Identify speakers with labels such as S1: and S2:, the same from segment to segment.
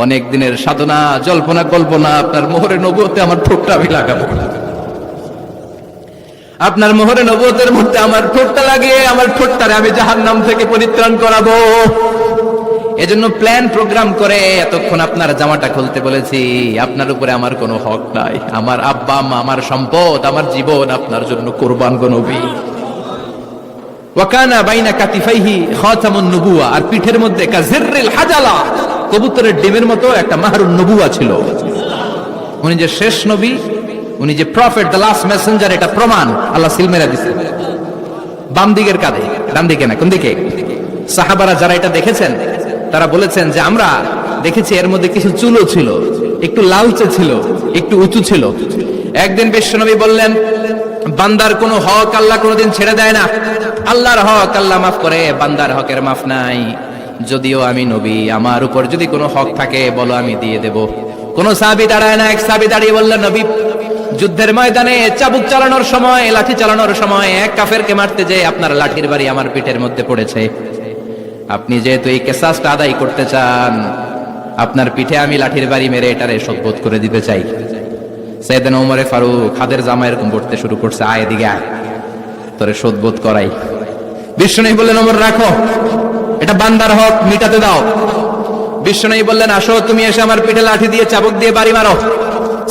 S1: অনেক দিনের সাধনা জল্পনা কল্পনা আপনার মোহরে নবুয়তে আমার ঠোঁটটা আমি লাগাবো, আপনার মোহরে নবুয়তের মধ্যে আমার ঠোঁটটা লাগিয়ে আমার ঠোঁটটারে আমি জাহান্নাম থেকে পরিত্রাণ করাবো। এজন্য প্ল্যান প্রোগ্রাম করে এতক্ষণ আপনার জামাটা খুলতে বলেছি। আপনার উপরে আমার কোনো হক নাই। আমার আব্বা আম্মা, আমার সম্পদ, আমার জীবন আপনার জন্য কোরবান গো নবী। ওয়াকানা বাইনা কাতিফাইহি খাতামুন নবুয়া, আর পিঠের মধ্যে কাজিররিল হাজালা, কবুতরের ডিমের মতো একটা মাহরুন নবুয়া ছিল। উনি যে শেষ নবী, উনি যে প্রফেট, দ্য লাস্ট মেসেঞ্জার, এটা প্রমাণ আল্লাহ সিল মেরা দিছে বাম দিকের কাঁধে, ডান দিকে না। কোন দিকে? সাহাবারা যারা এটা দেখেছেন তারা বলেছেন যে আমরা দেখেছি এর মধ্যে কিছু চুলও ছিল, একটু লালচে ছিল, একটু উঁচু ছিল। একদিন বিশ্বনবী বললেন, বান্দার কোনো হক আল্লাহ কোনোদিন ছেড়ে দেয় না। আল্লাহর হক আল্লাহ মাফ করে, বান্দার হকের মাফ নাই। যদিও আমি নবী, আমার উপর যদি কোনো হক থাকে বলো, আমি দিয়ে দেব। কোন সাহাবী দাঁড়ায় না। এক সাহাবী দাঁড়িয়ে বললেন, নবী, যুদ্ধের ময়দানে চাবুক চালানোর সময়, লাঠি চালানোর সময় এক কাফেরকে মারতে যেয়ে আপনার লাঠির বাড়ি আমার পিঠের মধ্যে পড়েছে। আপনি যেহেতু এই কেসাসটা আদায় করতে চান, আপনার পিঠে আমি লাঠির বাড়ি মেরে এটারে শোধবোধ করে দিতে চাই। সাইয়েদনা ওমরে ফারুক হাতের জামা এরকম পড়তে শুরু করছে, আয় এদিকে আয়, তোরে শোধবোধ করাই। বিশ্বনবী বললেন, ওমর রাখো, এটা বান্দার হক, মিটাতে দাও। বিশ্বনবী বললেন, আসো তুমি এসে আমার পিঠে লাঠি দিয়ে চাবুক দিয়ে বাড়ি মারো।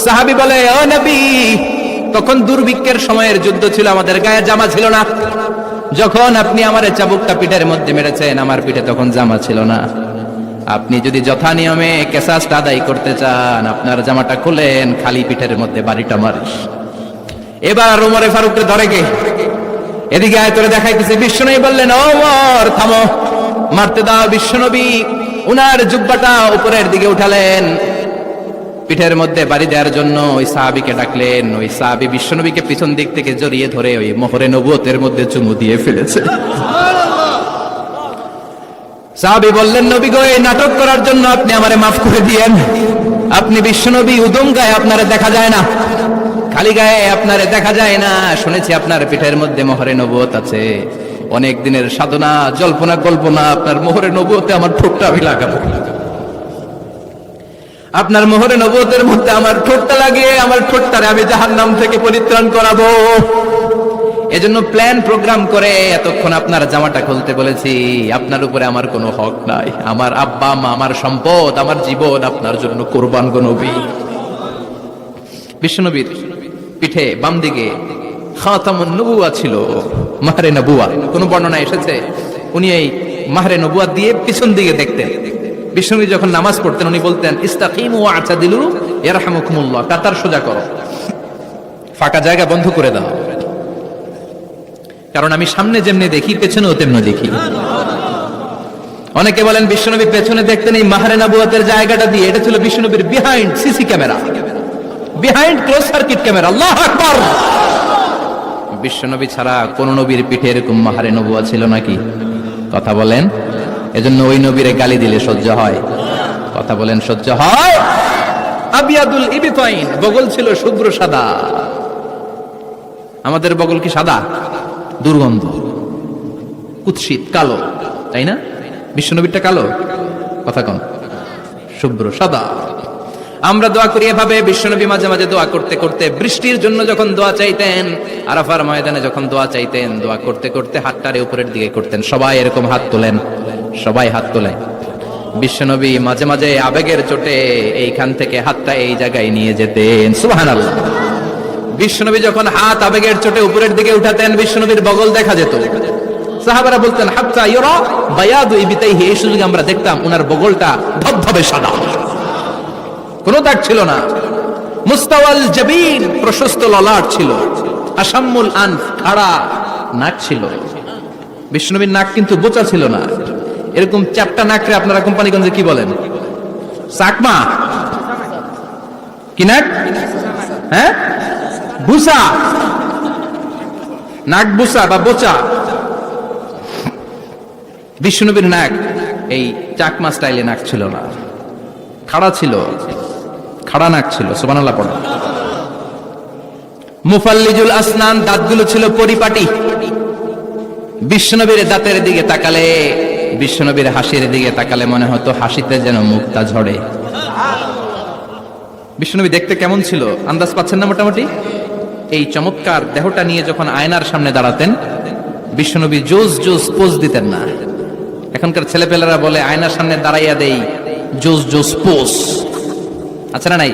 S1: সাহাবী বলে, ও নবী, তখন দুর্ভিক্ষের সময়ের যুদ্ধ ছিল, আমাদের গায়ে জামা ছিল না। যখন আপনি আমার চাবুকটা পিঠের মধ্যে মেরেছেন, আমার পিঠে তখন জামা ছিল না। আপনি যদি যথা নিয়মে কেসাসটা আদায় করতে চান, আপনার জামাটা খুলেন, খালি পিঠের মধ্যে বাড়িটা মারিস। এবার ওমরে ফারুককে ধরে কে, এদিকে আয়, তোরে দেখাইতেছে। বিশ্বনবী বললেন, ওমর থামো, মারতে দাও। বিশ্বনবী উনার জুব্বাটা উপরের দিকে উঠালেন, পিঠের মধ্যে বাড়ি দেওয়ার জন্য ওই সাহাবীকে ডাকলেন। ওই সাহাবী বিশ্বনবীকে পিছন দিক থেকে জড়িয়ে ধরে ওই মোহরে নবুয়তের মধ্যে চুমু দিয়ে ফেলেছে। সাহাবী বললেন, নবী গো, এই নাটক করার জন্য আপনি আমারে মাফ করে দিয়েন। আপনি বিশ্বনবী, উদম গায়ে আপনারে দেখা যায় না, খালি গায়ে আপনারে দেখা যায় না। শুনেছি আপনার পিঠের মধ্যে মোহরে নবুয়ত আছে। অনেক দিনের সাধনা জল্পনা কল্পনা, আপনার মোহরে নবুয়তে আমার ঠোঁটটা আমি লাগাবো, আপনার মোহরে নবুয়তের মধ্যে আমার ঠোঁটটা লাগিয়ে আমার ঠোঁটটারে আমি জাহান্নাম থেকে পরিত্রাণ করাবো। এজন্য প্ল্যান প্রোগ্রাম করে এতক্ষণ আপনার জামাটা খুলতে বলেছি। আপনার উপরে আমার কোনো হক নাই। আমার আব্বা আম্মা, আমার সম্পদ, আমার জীবন আপনার জন্য কোরবান গো নবী। বিশ্বনবীর পিঠে বাম দিকে খাতামুন নবুয়া ছিল, মাহরে নবুয়া। কোন বর্ণনা এসেছে উনি এই মাহরে নবুয়া দিয়ে পিছন দিকে দেখতেন। বিশ্বনবী যখন নামাজ পড়তেন উনি বলতেন, ইস্তাকিমু ওয়া'তাদিলু ইয়ারহামুকুমুল্লাহ, কাতার সোজা করো, ফাঁকা জায়গা বন্ধ করে দাও, কারণ আমি সামনে যেমনি দেখি পেছনেও তেমনি দেখি। অনেকে বলেন বিশ্বনবী পেছনে দেখতেন এই মাহরে নবুয়াতের জায়গাটা দিয়ে। এটা ছিল বিশ্বনবীর behind CC camera, behind close circuit camera. আল্লাহু আকবার। বিশ্বনবী ছাড়া কোন নবীর পিঠে এরকম মাহরে নবুয়া ছিল নাকি? কথা বলেন। এজন্য ওই নবীরে গালি দিলে সহ্য হয়? কথা বলেন, সহ্য হয়? আবিয়াদুল ইবতাইন, বগল ছিল শুভ্র সাদা। আমাদের বগল কি সাদা? দুর্গন্ধ, কুৎসিত, কালো, তাই না? বিশ্বনবীরটা কালো? কথা কন, শুভ্র সাদা। আমরা দোয়া করি এভাবে। বিশ্বনবী মাঝে মাঝে দোয়া করতে করতে, বৃষ্টির জন্য যখন দোয়া চাইতেন, আরাফার ময়দানে যখন দোয়া চাইতেন, দোয়া করতে করতে হাতটারে উপরের দিকে করতেন। সবাই এরকম হাত তোলেন, সবাই হাত তোলেন। বিশ্বনবী মাঝে মাঝে আবেগের চোটে এইখান থেকে হাতটা এই জায়গায় নিয়ে যেতেন। সুবহানাল্লাহ। বিশ্বনবী যখন হাত আবেগের চোটে উপরের দিকে উঠাতেন, বিশ্বনবীর বগল দেখা যেত। সাহাবারা বলতেন, হাত্তা ইউরা বায়াদু ইবতাইহি, এই সুযোগে আমরা দেখতাম উনার বগলটা ধবধবে সাদা, কোনো দাগ ছিল না। মুস্তাওয়াল জাবিন, প্রশস্ত ললাট ছিল। আসাম্মুল আনফ, খাড়া নাক ছিল। বিশ্বনবীর নাক কিন্তু বোচা ছিল না। এরকম চ্যাপটা নাকরে আপনারা কোম্পানিগঞ্জে কি বলেন? চাকমা? কি নাক? হ্যাঁ, বুসা। নাক বুসা বা বোচা। বিশ্বনবীর নাক এই চাকমা স্টাইলে নাক ছিল না, খাড়া ছিল, খাড়া নাক ছিল। সুবহানাল্লাহ পড়ো। মুফাল্লিজুল আসনান, দাঁতগুলো ছিল পরিপাটি। বিশ্বনবীর দাঁতের দিকে তাকালে, বিশ্বনবীর হাসির দিকে তাকালে মনে হতো হাসিতে যেন মুক্তা ঝরে। বিশ্বনবী দেখতে কেমন ছিল আন্দাজ পাচ্ছেন না মোটামুটি? এই চমৎকার দেহটা নিয়ে যখন আয়নার সামনে দাঁড়াতেন, বিশ্বনবী জোস জোস পোজ দিতেন না। এখনকার ছেলেপেলেরা বলে আয়নার সামনে দাঁড়াইয়া দেই জোস জোস পোজ, আচ্ছা না নাই?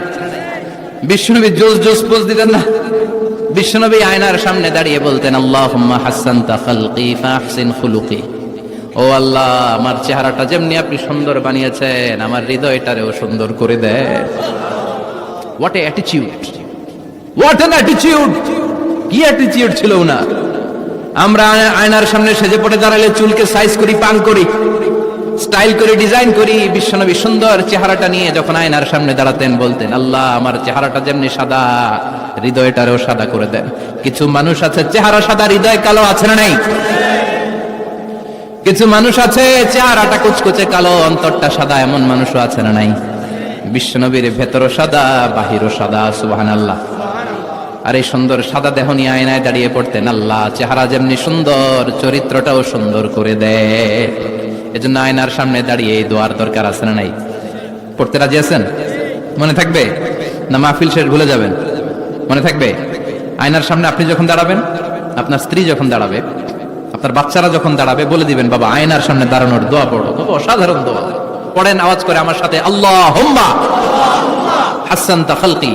S1: বিশ্বনবী জোস জোস পোজ দিতেন না। বিশ্বনবী আয়নার সামনে দাঁড়িয়ে বলতেন, আল্লাহুম্মা হাসসানতা খালকি ফাহসিন খুলুকি। ও আল্লাহ, আমার চেহারাটা যেমনি আপনি সুন্দর বানিয়েছেন, আমার হৃদয়টারেও সুন্দর করে দেন। What a attitude, what an attitude! কি অ্যাটিটিউড ছিল ওনার! আমরা আয়নার সামনে সেজে পড়ে দাঁড়ালে চুলকে সাইজ করি, পাং করি, স্টাইল করে, ডিজাইন করি। বিশ্বনবী সুন্দর চেহারাটা নিয়ে যখন আয়নার সামনে দাঁড়াতেন বলতেন, আল্লাহ, আমার চেহারাটা যেমনি সাদা, হৃদয়টারেও সাদা করে দেন। কিছু মানুষ আছে চেহারা সাদা, হৃদয় কালো, আছে না নাই? কিছু মানুষ আছে চেহারাটা কুচকুচে কালো, অন্তরটা সাদা, এমন মানুষও আছে না নাই? বিশ্বনবীর ভেতরও সাদা, বাহিরও সাদা, সুবহানাল্লাহ। আর এই সুন্দর সাদা দেহ নিয়ে আয়নায় দাঁড়িয়ে পড়তেন, আল্লাহ, চেহারা যেমনি সুন্দর, চরিত্রটাও সুন্দর করে দেয়। এজন্য আয়নার সামনে দাঁড়িয়ে এই দোয়ার দরকার আছে না নাই? পড়তে রাজি আছেন? মনে থাকবে না মাহফিল শেষ ভুলে যাবেন? মনে থাকবে? আয়নার সামনে আপনি যখন দাঁড়াবেন, আপনার স্ত্রী যখন দাঁড়াবে, আপনার বাচ্চারা যখন দাঁড়াবে, বলে দিবেন, বাবা, আয়নার সামনে দাঁড়ানোর দোয়া পড়ো। তবে অসাধারণ দোয়া। পড়েন আওয়াজ করে আমার সাথে, আল্লাহুম্মা হাসসানতা খালকি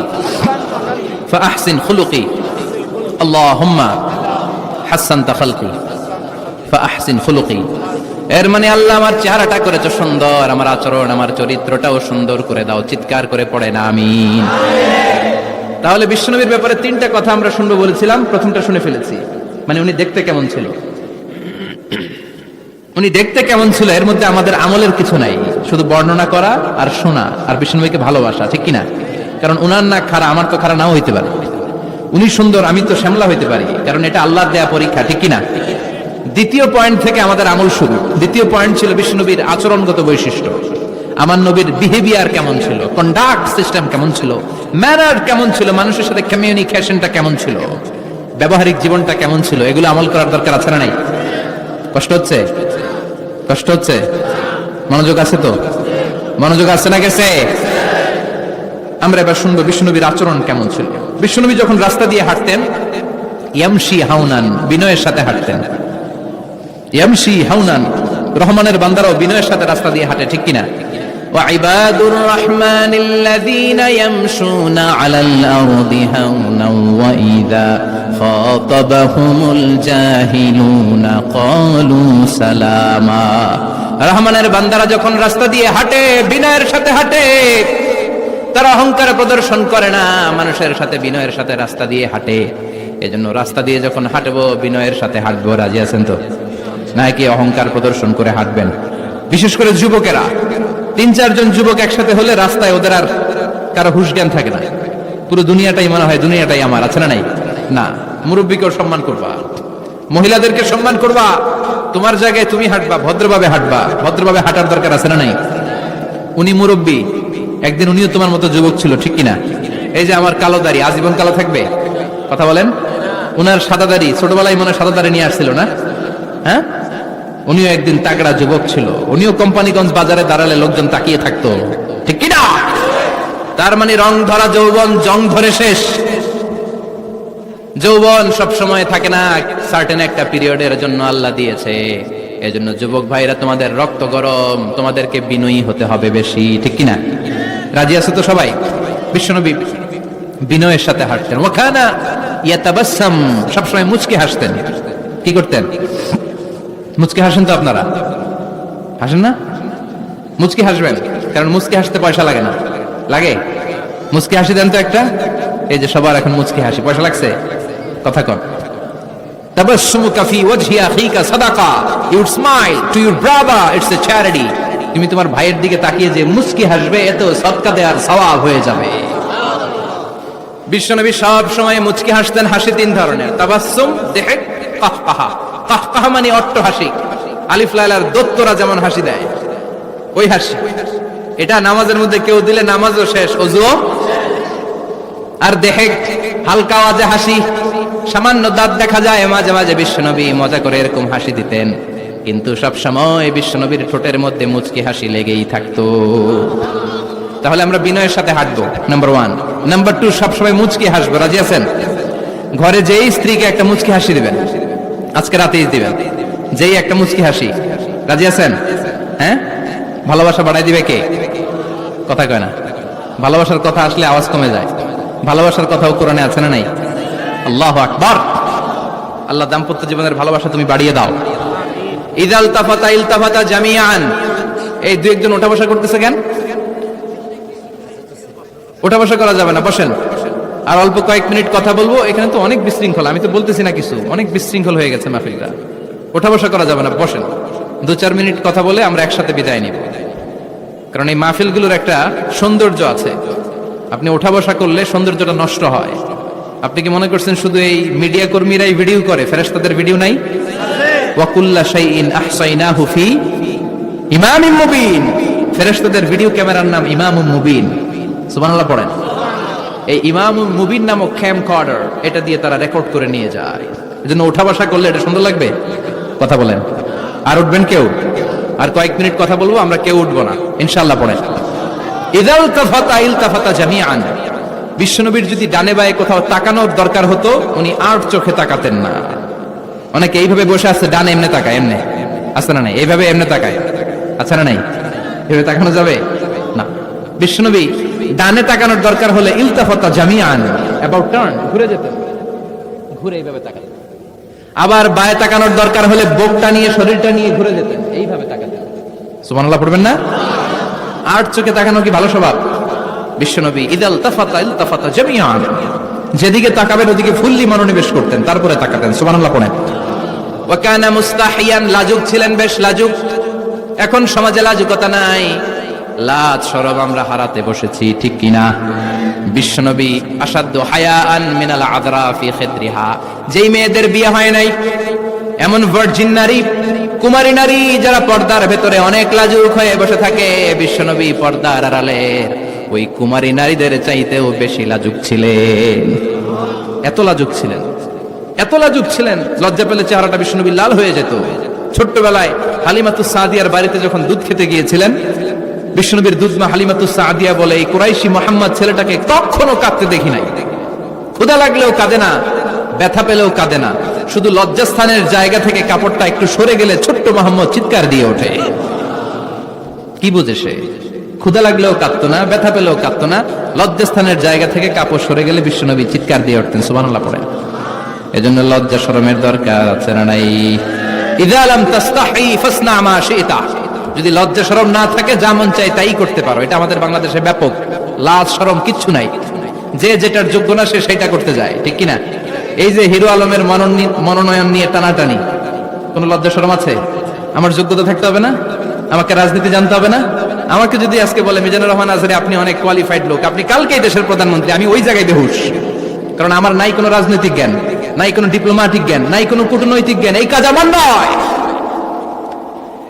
S1: ফাহসিন খুলুকি, আল্লাহুম্মা হাসসানতা খালকি ফাহসিন খুলুকি। এর মানে, আল্লাহ, আমার চেহারাটা করেছো সুন্দর, আমার আচরণ, আমার চরিত্রটাও সুন্দর করে দাও। চিৎকার করে পড়েন আমিন। তাহলে বিশ্বনবীর ব্যাপারে তিনটা কথা আমরা শুনবো বলেছিলাম, প্রথমটা শুনে ফেলেছি। মানে উনি দেখতে কেমন ছিল, উনি দেখতে কেমন ছিল, এর মধ্যে আমাদের আমলের কিছু নাই, শুধু বর্ণনা করা আর শোনা আর বিশ্বনবীকে ভালোবাসা, ঠিক কিনা? কারণ উনার না খাড়া, আমার তো খাড়া নাও হইতে পারে। উনি সুন্দর, আমি তো শ্যামলা হইতে পারি, কারণ এটা আল্লাহর দেয়া পরীক্ষা, ঠিক কিনা? দ্বিতীয় পয়েন্ট থেকে আমাদের আমল শুরু। দ্বিতীয় পয়েন্ট ছিল বিশ্বনবীর আচরণগত বৈশিষ্ট্য। আমার নবীর বিহেভিয়ার কেমন ছিল, কন্ডাক্ট সিস্টেম কেমন ছিল, ম্যানার কেমন ছিল, মানুষের সাথে কমিউনিকেশনটা কেমন ছিল, ব্যবহারিক জীবনটা কেমন ছিল, এগুলো আমল করার দরকার আছে না নাই? কষ্ট হচ্ছে? কষ্ট হচ্ছে? মনোযোগ আছে তো? মনোযোগ আছে না গেছে? আমরা এবার শুনবো বিশ্বনবীর আচরণ কেমন ছিল। বিশ্বনবী যখন রাস্তা দিয়ে হাঁটতেন, ইয়ামশি হাউনান, বিনয়ের সাথে হাঁটতেন। ইয়ামশি হাউনান, রহমানের বান্দারাও বিনয়ের সাথে রাস্তা দিয়ে হাঁটে, ঠিক কিনা? وعباد الرحمن الذين يمشون على الأرض هونا وإذا خاطبهم الجاهلون قالوا سلاما। রহমানের বান্দারা যখন রাস্তা দিয়ে হাঁটে, বিনয়ের সাথে হাঁটে, তারা অহংকার প্রদর্শন করে না, মানুষের সাথে বিনয়ের সাথে রাস্তা দিয়ে হাঁটে। এজন্য রাস্তা দিয়ে যখন হাঁটবো, বিনয়ের সাথে হাঁটবো। রাজি আছেন তো? নাকি অহংকার প্রদর্শন করে হাঁটবেন? বিশেষ করে যুবকেরা, 3-4 জন যুবক একসাথে হলে রাস্তায় ওদের আর কারো হুঁশ জ্ঞান থাকে না, পুরো দুনিয়াটাই মনে হয় দুনিয়াটাই আমার, আছে না নাই? না, মুরব্বীকেও সম্মান করবা, মহিলাদেরকে সম্মান করবা, তোমার জায়গায় তুমি হাঁটবা, ভদ্রভাবে হাঁটবা। ভদ্রভাবে হাঁটার দরকার আছে না নাই? উনি মুরব্বী, একদিন উনিও তোমার মতো যুবক ছিল, ঠিক কিনা? এই যে আমার কালো দাড়ি, আজীবন কালো থাকবে? কথা বলেন। উনার সাদা দাড়ি, ছোটবেলায় মনে সাদা দাড়ি নিয়ে আসছিল না? হ্যাঁ, উনিও একদিন তাগড়া যুবক ছিল, উনিও কোম্পানিগঞ্জ বাজারে দাঁড়ালে লোকজন তাকিয়ে থাকতো, ঠিক কিনা? তার মানে রং ধরা যৌবন জং ধরে শেষ। যৌবন সব সময় থাকে না, সার্টেন একটা পিরিয়ডের জন্য আল্লাহ দিয়েছে। এজন্য যুবক ভাইরা, তোমাদের রক্ত গরম, তোমাদেরকে বিনয়ী হতে হবে বেশি, ঠিক কিনা? রাজি আছে তো সবাই? বিশ্বনবী বিনয়ের সাথে হাঁটতেন। ওয়াকানা ইয়াতাবাসসাম, সবসময় মুচকি হাসতেন। কি করতেন? মুচকি হাসেন তো আপনারা? হাসেন না? মুচকি হাসবেন, কারণ মুচকি হাসতে পয়সা লাগে না। লাগে? মুচকি হাসি দেন তো একটা। এই যে সবার এখন মুচকি হাসি, পয়সা লাগছে? কথা কন। তাবাসসুমুকা ফি ওয়াজহি আখিকা সাদাকা, you smile to your brother, it's a charity. তুমি তোমার ভাইয়ের দিকে তাকিয়ে যে মুচকি হাসবে, এত সদকা দেওয়ার সওয়াব হয়ে যাবে। বিশ্বনবী সব সময় মুচকি হাসতেন। হাসি 3 ধরনের, তাবাসসুম, দিহক, কাহকাহা। কাহকাহা মানে অট্ট হাসি, আলিফ লাইলার দত্তরা যেমন হাসি দেয়, ওই হাসি। এটা নামাজের মধ্যে কেউ দিলে নামাজও শেষ, ওযুও। আর দিহক, হালকা আওয়াজে হাসি, সামান্য দাঁত দেখা যায় মাঝে মাঝে। বিশ্বনবী মজা করে এরকম হাসি দিতেন, কিন্তু সব সময় বিশ্বনবীর ঠোঁটের মধ্যে মুচকি হাসি লেগেই থাকতো। তাহলে আমরা বিনয়ের সাথে হাঁটবো, নাম্বার 1। নাম্বার 2, সবসময় মুচকি হাসবো। রাজি আছেন? ঘরে যেই স্ত্রীকে একটা মুচকি হাসি দিবেন, আজকে রাতেই দিবেন, যেই একটা মুচকি হাসি। রাজি আছেন? হ্যাঁ, ভালোবাসা বাড়াই দিবে কে? কথা কয় না। ভালোবাসার কথা আসলে আওয়াজ কমে যায়। ভালোবাসার কথাও কোরআনে আছে না নাই? আল্লাহু আকবার। আল্লাহ দাম্পত্য জীবনের ভালোবাসা তুমি বাড়িয়ে দাও। ইদাল তাফাতা ইলতাফাতা জামিআন। এই দুই একজন ওঠা বসা করতেছে কেন? ওঠা বসা করা যাবে না, বসেন। আর অল্প কয়েক মিনিট কথা বলবো। এখানে তো অনেক বিশৃঙ্খল, আমি তো বলতেছি না কিছু, অনেক বিশৃঙ্খল হয়ে গেছে মাহফিলটা। ওঠা বসা করা যাবে না, বসেন। 2-4 মিনিট কথা বলে আমরা একসাথে বিদায় নিব। কারণ এই মাহফিলগুলোর একটা সৌন্দর্য আছে, আপনি ওঠা বসা করলে সৌন্দর্যটা নষ্ট হয়। আপনি কি মনে করছেন শুধু এই মিডিয়া কর্মীরাই ভিডিও করে, ফেরেশতাদের ভিডিও নাই? ওয়া কুল্লা শাইইন আহসাইনাহু ফি ইমামিম মুবিন। ফেরেশতাদের ভিডিও ক্যামেরার নাম ইমামুম মুবিন। সুবহানাল্লাহ পড়েন। এই ইমামুম মুবিন নামক ক্যামকর্ডার, এটা দিয়ে তারা রেকর্ড করে নিয়ে যায়। এজন্য ওঠা বসা করলে এটা সুন্দর লাগবে। কথা বলেন। আর উঠবেন কেউ? আর কয়েক মিনিট কথা বলবো, আমরা কেউ উঠবো না ইনশাআল্লাহ। পড়েন। ইদাল তাফাতা ইলতাফাতা জামিআন। বিশ্বনবীর যদি ডানে বায়ে কোথাও তাকানোর দরকার হতো, উনি আর চোখে তাকাতেন না। অনেকে এইভাবে বসে আছে, ডানে এমনে তাকায়, এমনে আছে না নাই? এইভাবে এমনে তাকায়, আছে না নাই? এভাবে তাকানো যাবে না। বিশ্বনবী ডানে তাকানোর দরকার হলে ইলতাফাতা জামিআন, অ্যাবাউট টার্ন, ঘুরে যেতেন, ঘুরে এইভাবে তাকাতেন। আবার বায়ে তাকানোর দরকার হলে বুকটা নিয়ে, শরীরটা নিয়ে ঘুরে যেতেন, এইভাবে তাকাতেন। সুবহানাল্লাহ পড়বেন না? আর চোখে তাকানো কি ভালো স্বভাব? বিশ্বনবী ইদাল তাফাতা ইলতাফাতা জামিআন, যেদিকে তাকাবেন ওদিকে ফুল্লি মনোনিবেশ করতেন, তারপরে তাকাতেন। সুবহানাল্লাহ পড়েন। ওয়া কানা মুস্তাহিয়ান, লাজুক ছিলেন, বেশ লাজুক। এখন সমাজে লাজুকতা নাই, লাজ শরম আমরা হারাতে বসেছি, ঠিক কিনা? বিশ্বনবী আসাদ্দু হায়াআন মিনাল আযরা ফি খিদরিহা, যেই মেয়েদের বিয়ে হয় নাই, এমন ভার্জিন নারী, কুমারী নারী যারা পর্দার ভেতরে অনেক লাজুক হয়ে বসে থাকে, বিশ্বনবী পর্দার আড়ালের ওই কুমারী নারীদের চাইতেও বেশি লাজুক ছিলেন। এত লাজুক ছিলেন, এত লাজুক ছিলেন, লজ্জা পেলে চেহারাটা বিশ্বনবী লাল হয়ে যেত। ছোট্টবেলায় হালিমাতুস সাদিয়ার বাড়িতে যখন দুধ খেতে গিয়েছিলেন, বিশ্বনবীর দুধমা হালিমাতুস সাদিয়া বলে, এই কুরাইশি মোহাম্মদ ছেলেটাকে কখনো কাঁদতে দেখি নাই। ক্ষুধা লাগলেও কাঁদে না, ব্যথা পেলেও কাঁদে না, শুধু লজ্জাস্থানের জায়গা থেকে কাপড়টা একটু সরে গেলে ছোট্ট মোহাম্মদ চিৎকার দিয়ে ওঠে। কি বুঝে সে? ক্ষুধা লাগলেও কাঁদতো না, ব্যথা পেলেও কাঁদতো না, লজ্জাস্থানের জায়গা থেকে কাপড় সরে গেলে বিশ্বনবী চিৎকার দিয়ে উঠতেন। সুবহানাল্লাহ পড়েন। এজন্য লজ্জা শরমের দরকার আছে না নাই? ইযা লাম তাস্তাহি ফাসনা মা শিতা। যদি লজ্জা শরম না থাকে, যা মন চাই তাই করতে পারো। এটা আমাদের বাংলাদেশে ব্যাপক। লাজ শরম কিচ্ছু নাই, যে যেটার যোগ্য না সে সেটা করতে যায়, ঠিক কিনা? এই যে হিরো আলমের মনোনয়ন নিয়ে টানাটানি, কোন লজ্জা শরম আছে? আমার যোগ্যতা থাকতে হবে না? আমাকে রাজনীতি জানতে হবে না? আমাকে যদি আজকে বলে মিজানুর রহমান আজহারি আপনি অনেক কোয়ালিফাইড লোক, আপনি কালকেই দেশের প্রধানমন্ত্রী, আমি ওই জায়গায় বেহুশ। কারণ আমার নাই কোনো রাজনৈতিক জ্ঞান, নাই কোনো ডিপ্লোম্যাটিক জ্ঞান, নাই কোনো কূটনৈতিক জ্ঞান, এই কাজ আমার নয়।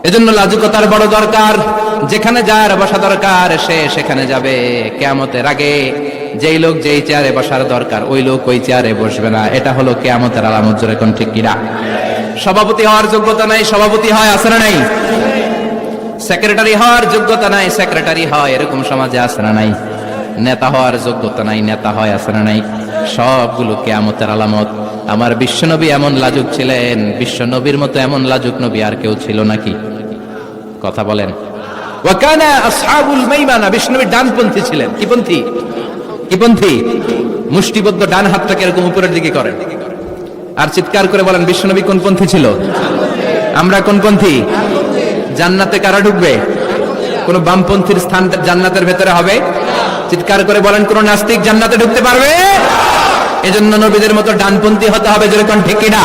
S1: এজন্য লাজুকতার বড় দরকার। যেখানে যার বসা দরকার সে সেখানে যাবে। কিয়ামতের আগে যেই লোক যেই চেয়ারে বসার দরকার ওই লোক ওই চেয়ারে বসবে না। এটা হলো কিয়ামতের আলামত। জোরে কোন ঠিক কিনা? সভাপতি হওয়ার যোগ্যতা নাই, সভাপতি হয়, আছে না নাই? সেক্রেটারি হওয়ার যোগ্যতা নাই, সেক্রেটারি হয়, এরকম সমাজে আছে না নাই? নেতা হওয়ার যোগ্যতা নাই, নেতা হয়, আছে না নাই? সবগুলো কিয়ামতের আলামত। আমার বিশ্বনবী এমন লাজুক ছিলেন, বিশ্বনবীর মতো এমন লাজুক নবী আর কেউ ছিল নাকি? কথা বলেন। ওয়া কানা আসহাবুল মাইমানা, বিশ্বনবী ডানপন্থী ছিলেন। কি পন্থী? কি পন্থী? মুষ্টিবদ্ধ ডান হাতটাকে এরকম উপরের দিকে করেন আর চিৎকার করে বলেন, বিশ্বনবী কোন পন্থী ছিল? আমরা কোন পন্থী? জান্নাতে কারা ঢুকবে? কোন বামপন্থীর স্থান জান্নাতের ভেতরে হবে? চিৎকার করে বলেন, কোন নাস্তিক জান্নাতে ঢুকতে পারবে? এজন্য নবীদের মতো ডানপন্থী হতে হবে। যেরকম ঠিক কিনা?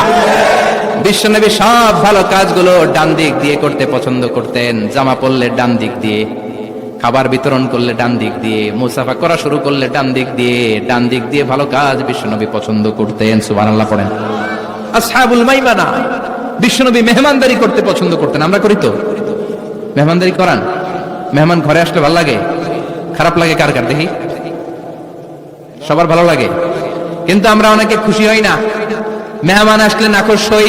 S1: বিশ্বনবী সব ভালো কাজগুলো ডান দিক দিয়ে করতে পছন্দ করতেন। জামা পরলে ডান দিক দিয়ে, খাবার বিতরণ করলে ডান দিক দিয়ে, মুসাফা করা শুরু করলে ডান দিক দিয়ে, ডান দিক দিয়ে ভালো কাজ বিশ্বনবী পছন্দ করতেন। সুবহানাল্লাহ পড়েন। আসহাবুল মাইমানা, বিশ্বনবী মেহমানদারি করতে পছন্দ করতেন। আমরা করি তো? মেহমানদারি করান? মেহমান ঘরে আসলে ভালো লাগে? খারাপ লাগে কার কার দেখি? সবার ভালো লাগে, কিন্তু আমরা অনেকে খুশি হই না। মেহমান আসলে নাখোশ হই,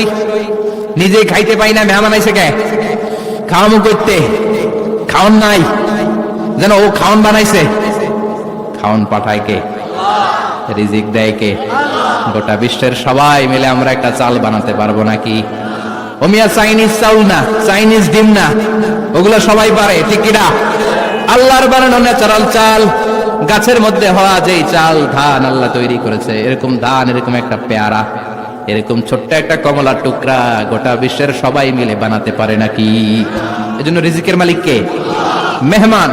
S1: নিজেই খাইতে পাই না। মেহমান আইসে কে? খাওয়ামু করতে, খাওয়ান নাই। যেন ও খাওন বানাইছে। খাওন পাঠায় কে? রিজিক দেয় কে? গোটা বিশ্বের সবাই মিলে আমরা একটা চাল বানাতে পারবো নাকি? ওমিয়া চাইনিজ চাউল না, চাইনিজ ডিম না, ওগুলো সবাই পারে, ঠিক কিনা? আল্লাহর বানানো ন্যাচারাল চাল, গাছের মধ্যে হওয়া যেই চাল, ধান আল্লাহ তৈরি করেছে, এরকম ধান, এরকম একটা পেয়ারা, এরকম ছোট্ট একটা কমলার টুকরা গোটা বিশ্বের সবাই মিলে বানাতে পারে নাকি? এজন্য রিজিকের মালিক কে? মেহমান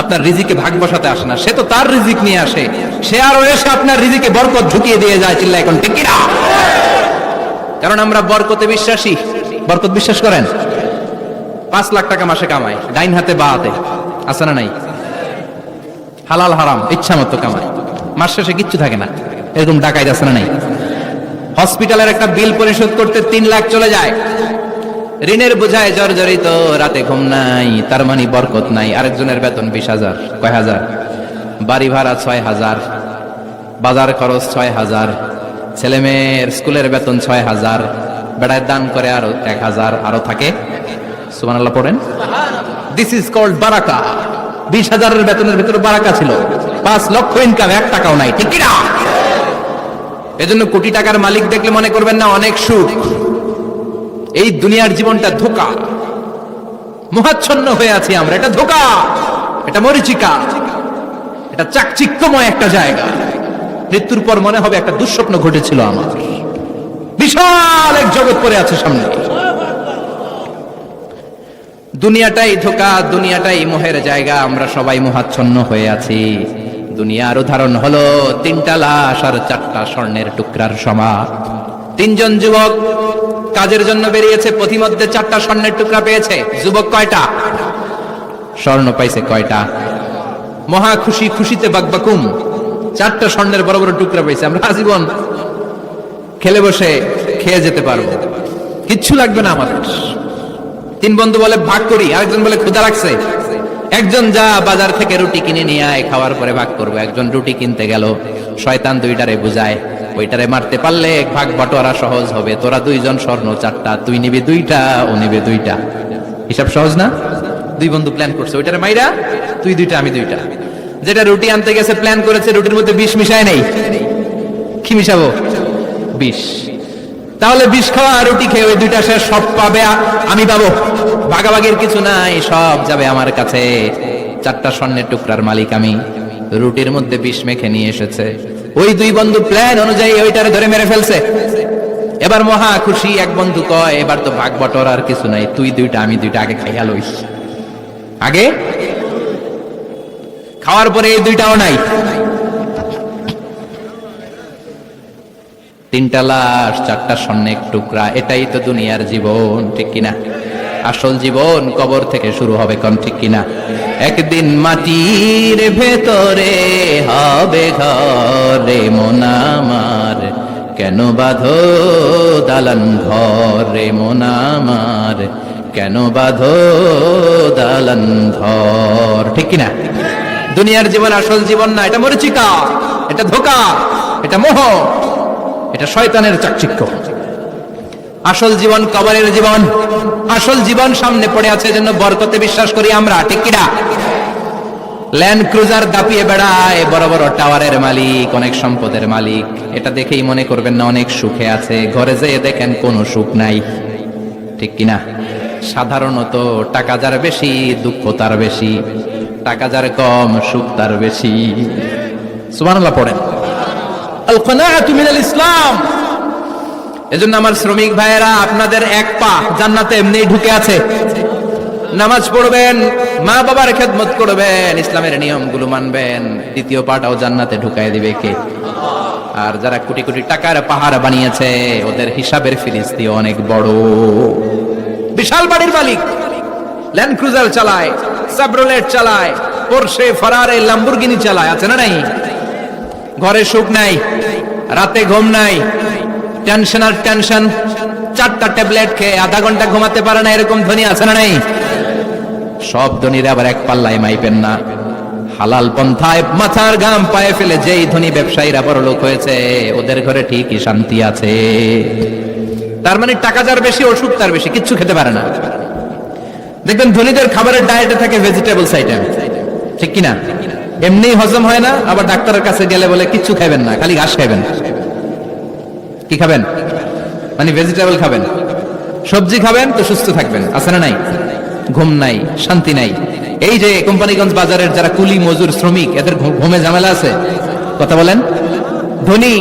S1: আপনার রিজিকে ভাগ বসাতে আসে না, সে তো তার রিজিক নিয়ে আসে, সে আরো এসে আপনার রিজিকে বরকত ঢুকিয়ে দিয়ে যায়। চিল্লা এখন ঠিক কিনা? কারণ আমরা বরকতে বিশ্বাসী। বরকত বিশ্বাস করেন? 5 লাখ টাকা মাসে কামায়, ডাইন হাতে বা হাতে, আছে না নাই? হালাল হারাম ইচ্ছা মতো কামায়, মাস শেষে কিচ্ছু থাকে না, এরকম ডাকাইত আছে না নাই? হসপিটালের একটা বিল পরিশোধ করতে 3 লাখ চলে যায়, ঋণের বোঝায় জর্জরিত, রাতে ঘুম নাই, তার মানে বরকত নাই। আরেকজনের বেতন 20,000, কয় হাজার? বাড়ি ভাড়া 6,000, বাজার খরচ 6,000, ছেলে মেয়ের স্কুলের বেতন 6,000, বেড়ায় দান করে আরো 1,000, আরো থাকে। সুবহানাল্লাহ পড়েন। দিস ইজ কল্ড বারাকা। 20,000-এর বেতনের ভিতরে বারাকা ছিল। 5 লক্ষ ইনকাম, 1 টাকাও নাই, ঠিক কিনা? এজন্য কোটি টাকার মালিক দেখলে মনে করবেন না অনেক সুখ। এই দুনিয়ার জীবনটা ধোঁকা, মোহাচ্ছন্ন হয়ে আছি আমরা। এটা ধোঁকা, এটা মরিচিকা, এটা চাকচিক্যময় একটা জায়গা। মৃত্যুর পর মনে হবে একটা দুঃস্বপ্ন ঘটেছিল আমার। বিশাল এক জগৎ পড়ে আছে সামনে। দুনিয়াটাই ধোঁকা, দুনিয়াটাই মোহের জায়গা, আমরা সবাই মোহাচ্ছন্ন হয়ে আছি। দুনিয়ার উদাহরণ হলো 3টা লাশ আর 4টা স্বর্ণের টুকরার সমান। 3 জন যুবক কাজের জন্য বেরিয়েছে, পথিমধ্যে 4টা স্বর্ণের টুকরা পেয়েছে। যুবক কয়টা? স্বর্ণ পাইছে কয়টা? মহা খুশি, খুশিতে বাকবাকুম, 4টা স্বর্ণের বড় বড় টুকরা পাইছে। আমরা আজীবন খেলে বসে খেয়ে যেতে পারবো, কিচ্ছু লাগবে না আমাদের। 3 বন্ধু বলে ভাগ করি, আরেকজন বলে ক্ষুধা লাগছে। একজন যা বাজার থেকে রুটি কিনে নিয়ে আয়, খাওয়ার পরে ভাগ করবো। একজন রুটি কিনতে গেল, শয়তান 2টারে বুঝায়, ওইটারে মারতে পারলে ভাগ বাটোয়ারা সহজ হবে। তোরা 2 জন স্বর্ণ 4টা, তুই নিবি 2টা, ও নিবে 2টা। হিসাব সহজ না? 2 বন্ধু প্ল্যান করছে, ওইটারে মাইরা তুই 2টা, আমি 2টা। যেটা রুটি আনতে গেছে প্ল্যান করেছে, রুটির মধ্যে বিষ মিশায় নেই। কি মিশাবো? বিষ। তাহলে বিষ খাওয়া, রুটি খেয়ে ওই 2টা শেষ, সব পাবে আমি পাবো, ভাগাভাগির কিছু নাই, সব যাবে আমার কাছে। 4টা স্বর্ণের টুকরার মালিক আমি। রুটির মধ্যে বিষ মেখে নিয়ে এসেছে, ওই 2 বন্ধু প্ল্যান অনুযায়ী ওইটারে ধরে মেরে ফেলছে। এবার মহা খুশি। এক বন্ধু কয়, এবার তো ভাগ বটর আর কিছু নাই, তুই 2টা, আমি 2টা, আগে খাইয়া লইস। আগে খাওয়ার পরে এই 2টাও নাই। 3টা লাশ, 4টা স্বর্ণের টুকরা, এটাই তো দুনিয়ার জীবন, ঠিক কিনা? আসল জীবন কবর থেকে শুরু হবে, কোন ঠিক কিনা? একদিন মাটির ভেতরে হবে ঘরে মন আমার, কেন বাঁধো দালান ঘরে মন আমার, কেন বাঁধো দালান ঘর, ঠিক কিনা? দুনিয়ার জীবন আসল জীবন না, এটা মরিচিকা, এটা ধোঁকা, এটা মোহ, এটা শয়তানের চাকচিক্য। আসল জীবন কবরের জীবন। আসল জীবন সামনে পড়ে আছে, এজন্য বরকতে বিশ্বাস করি আমরা, ঠিক কিনা? ল্যান্ড ক্রুজার দাপিয়ে বেড়ায়, বড় বড় টাওয়ারের মালিক, অনেক সম্পদের মালিক। এটা দেখেই মনে করবেন না অনেক সুখে আছে, ঘরে যেয়ে দেখেন কোনো সুখ নাই, ঠিক কিনা? সাধারণত টাকা যার বেশি, দুঃখ তার বেশি, টাকা যার কম, সুখ তার বেশি। সুবহানাল্লাহ পড়েন। আল কানাআতু মিনাল ইসলাম। এজন্য আমার শ্রমিক ভাইয়েরা, আপনাদের 1 পা জান্নাতে এমনিই ঢুকে আছে। নামাজ পড়বেন, মা বাবার খেদমত করবেন, ইসলামের নিয়মগুলো মানবেন, 2য় পাটাও জান্নাতে ঢুকায় দিবে কে? আর যারা কোটি কোটি টাকার পাহাড় বানিয়েছে, ওদের হিসাবের ফিরিস্তি অনেক বড়। বিশাল বাড়ির মালিক, ল্যান্ড ক্রুজার চালায়, সাবরোলেট চালায়, পোরশে, ফারারে, ল্যাম্বরগিনি চালায়, আছে না নাই? ঘরে সুখ নাই, রাতে ঘুম নাই, টেনশন আর টেনশন। 4টা ট্যাবলেট খেয়ে আধা ঘন্টা ঘুমাতে পারে না, এরকম ধনী আছে না নাই? সব ধনীরা আবার এক পাল্লায় মাইপেন না। হালাল পন্থায় মাথার ঘাম পায়ে ফেলে যেই ধনী ব্যবসায়ীরা বড় লোক হয়েছে, ওদের ঘরে ঠিকই শান্তি আছে। তার মানে টাকা যার বেশি, ওষুধ তার বেশি, কিচ্ছু খেতে পারে না। দেখবেন ধনীদের খাবারের ডায়েটে থাকে ভেজিটেবলস আইটেম, ঠিক কিনা? এমনি হজম হয় না, আবার ডাক্তারের কাছে গেলে বলে কিচ্ছু খাবেন না, খালি ঘাস খাবেন। কি খাবেন? মানে ভেজিটেবল খাবেন, সবজি খাবেন তো সুস্থ থাকবেন। আছে না নাই? ঘুম নাই, শান্তি নাই। এই যে কোম্পানিগঞ্জ বাজারের যারা কুলি মজুর শ্রমিক, এদের ঘুমে ঝামেলা আছে? কথা বলেন। ধনী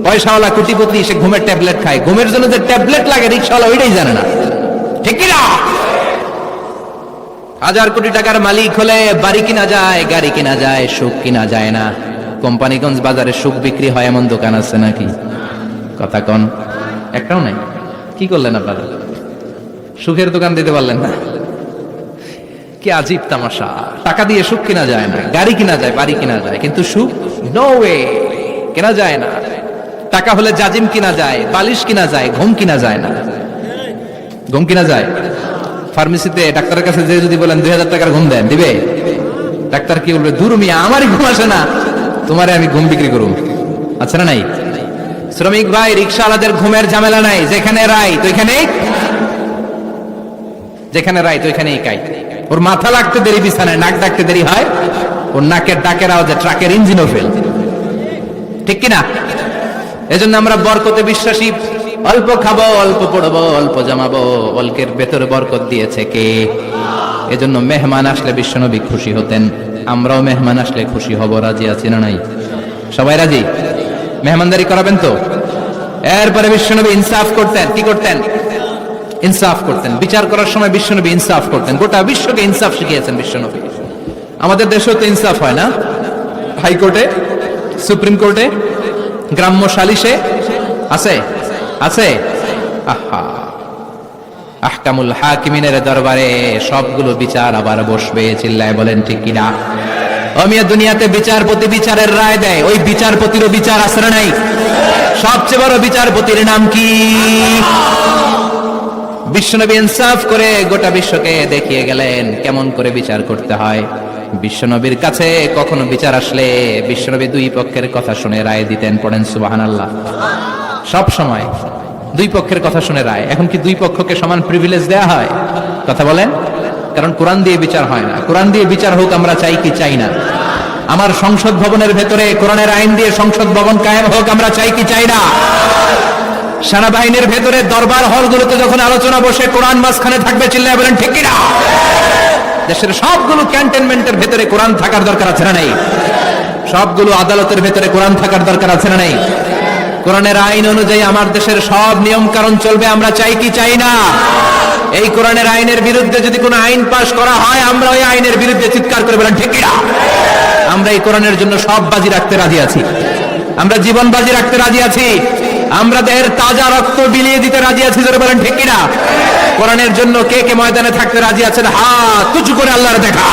S1: পয়সাওয়ালা কোটিপতি সে ঘুমের ট্যাবলেট খায়, ঘুমের জন্য যে ট্যাবলেট লাগে রিক্সাওয়ালা ওইটাই জানে না। ঠিক কিনা? হাজার কোটি টাকার মালিক হলে বাড়ি কিনা যায়, গাড়ি কিনা যায়, সুখ কিনা যায় না। কোম্পানিগঞ্জ বাজারে সুখ বিক্রি হয় এমন দোকান আছে নাকি? কথা কন, একটাও নাই। কি করলেন আপনারা? সুখের দোকান দিতে পারলেন না? কি আজীব তামাশা। টাকা দিয়ে সুখ কিনা যায় না, গাড়ি কিনা যায়, বাড়ি কিনা যায়, কিন্তু সুখ নো ওয়ে, কেনা যায় না। টাকা হলে জাজিম কিনা যায়, বালিশ কিনা যায়, ঘুম কিনা যায় না। ঘুম কিনা যায়? ফার্মেসিতে ডাক্তারের কাছে যে যদি বলেন 2000 টাকার ঘুম দেন, দিবে? ডাক্তার কি বলবে? দূর মিয়া, আমারই ঘুম আসে না, তোমারে আমি ঘুম বিক্রি করুম। আচ্ছা না নাই? শ্রমিক ভাই, রিক্সাওয়ালাদের ঘুমের ঝামেলা নাই। যেখানে রাইত ওইখানেই, যেখানে রাইত ওইখানেই কাই। ওর মাথা লাগতে দেরি বিছানায়, নাক ডাকতে দেরি হয়, ওর নাকের ডাকের আওয়াজে ট্রাকের ইঞ্জিনও ফেল। ঠিক কিনা? এজন্য আমরা বরকতে বিশ্বাসী। অল্প খাবো, অল্প পড়বো, অল্প জমাবো, অল্পের ভেতরে বরকত দিয়েছে কে? এজন্য মেহমান আসলে বিশ্বনবী খুশি হতেন। আমরাও মেহমান আসলে খুশি হব। রাজি আছি না নাই? সবাই রাজি? মেহমানদারি করাবেন তো? এরপরে বিশ্বনবী ইনসাফ করতেন। কি করতেন? ইনসাফ করতেন। বিচার করার সময় বিশ্বনবী ইনসাফ করতেন। গোটা বিশ্বকে ইনসাফ শিখিয়েছেন বিশ্বনবী। আমাদের দেশেও তো ইনসাফ হয় না? হাইকোর্টে, সুপ্রিম কোর্টে, গ্রাম্য সালিশে আছে, আছে। আহা, আহকামুল হাকিমিনের দরবারে সবগুলো বিচার আবার বসবে। চিল্লায় বলেন ঠিক কিনা? অমিয়া দুনিয়াতে বিচারপতি বিচারের রায় দেয়, ওই বিচারপতিরও বিচার আছে না নাই? সবচেয়ে বড় বিচারপতির নাম কি? বিশ্বনবী ইনসাফ করে গোটা বিশ্বকে দেখিয়ে গেলেন কেমন করে বিচার করতে হয়। বিশ্বনবীর কাছে কখনো বিচার আসলে বিশ্বনবী দুই পক্ষের কথা শুনে রায় দিতেন। পড়েন সুবহানাল্লাহ। সব সময় দুই পক্ষের কথা শুনে রায়। এখন কি দুই পক্ষকে সমান প্রিভিলেজ দেয়া হয়? কথা বলেন। কারণ কোরআন দিয়ে বিচার হয় না। কোরআন দিয়ে বিচার হোক আমরা চাই কি চাই না? আমার সংসদ ভবনের ভেতরে কোরআনের আইন দিয়ে সংসদ ভবন কায়েম হোক আমরা চাই কি চাই না? সেনাবাহিনীর ভেতরে দরবার হলগুলোতে যখন আলোচনা বসে কোরআন মাঝখানে থাকবে। চিল্লায় বলেন ঠিক কিনা? দেশের সবগুলো ক্যান্টনমেন্টের ভেতরে কোরআন থাকার দরকার আছে না নাই? সবগুলো আদালতের ভেতরে কোরআন থাকার দরকার আছে না নাই? কোরআনের আইন অনুযায়ী আমার দেশের সব নিয়ম কানুন চলবে আমরা চাই কি চাই না? এই কোরআনের আইনের বিরুদ্ধে যদি কোনো আইন পাশ করা হয় আমরা ওই আইনের বিরুদ্ধে চিৎকার করে বলেন ঠিক কিনা? আমরা এই কোরআনের জন্য সব বাজি রাখতে রাজি আছি। আমরা জীবন বাজি রাখতে রাজি আছি। আমরা দেহের তাজা রক্ত বিলিয়ে দিতে রাজি আছি। যারা বলেন ঠিক কিনা? কোরআনের জন্য কে কে ময়দানে থাকতে রাজি আছেন? হাত উঁচু করে আল্লাহর দেখা।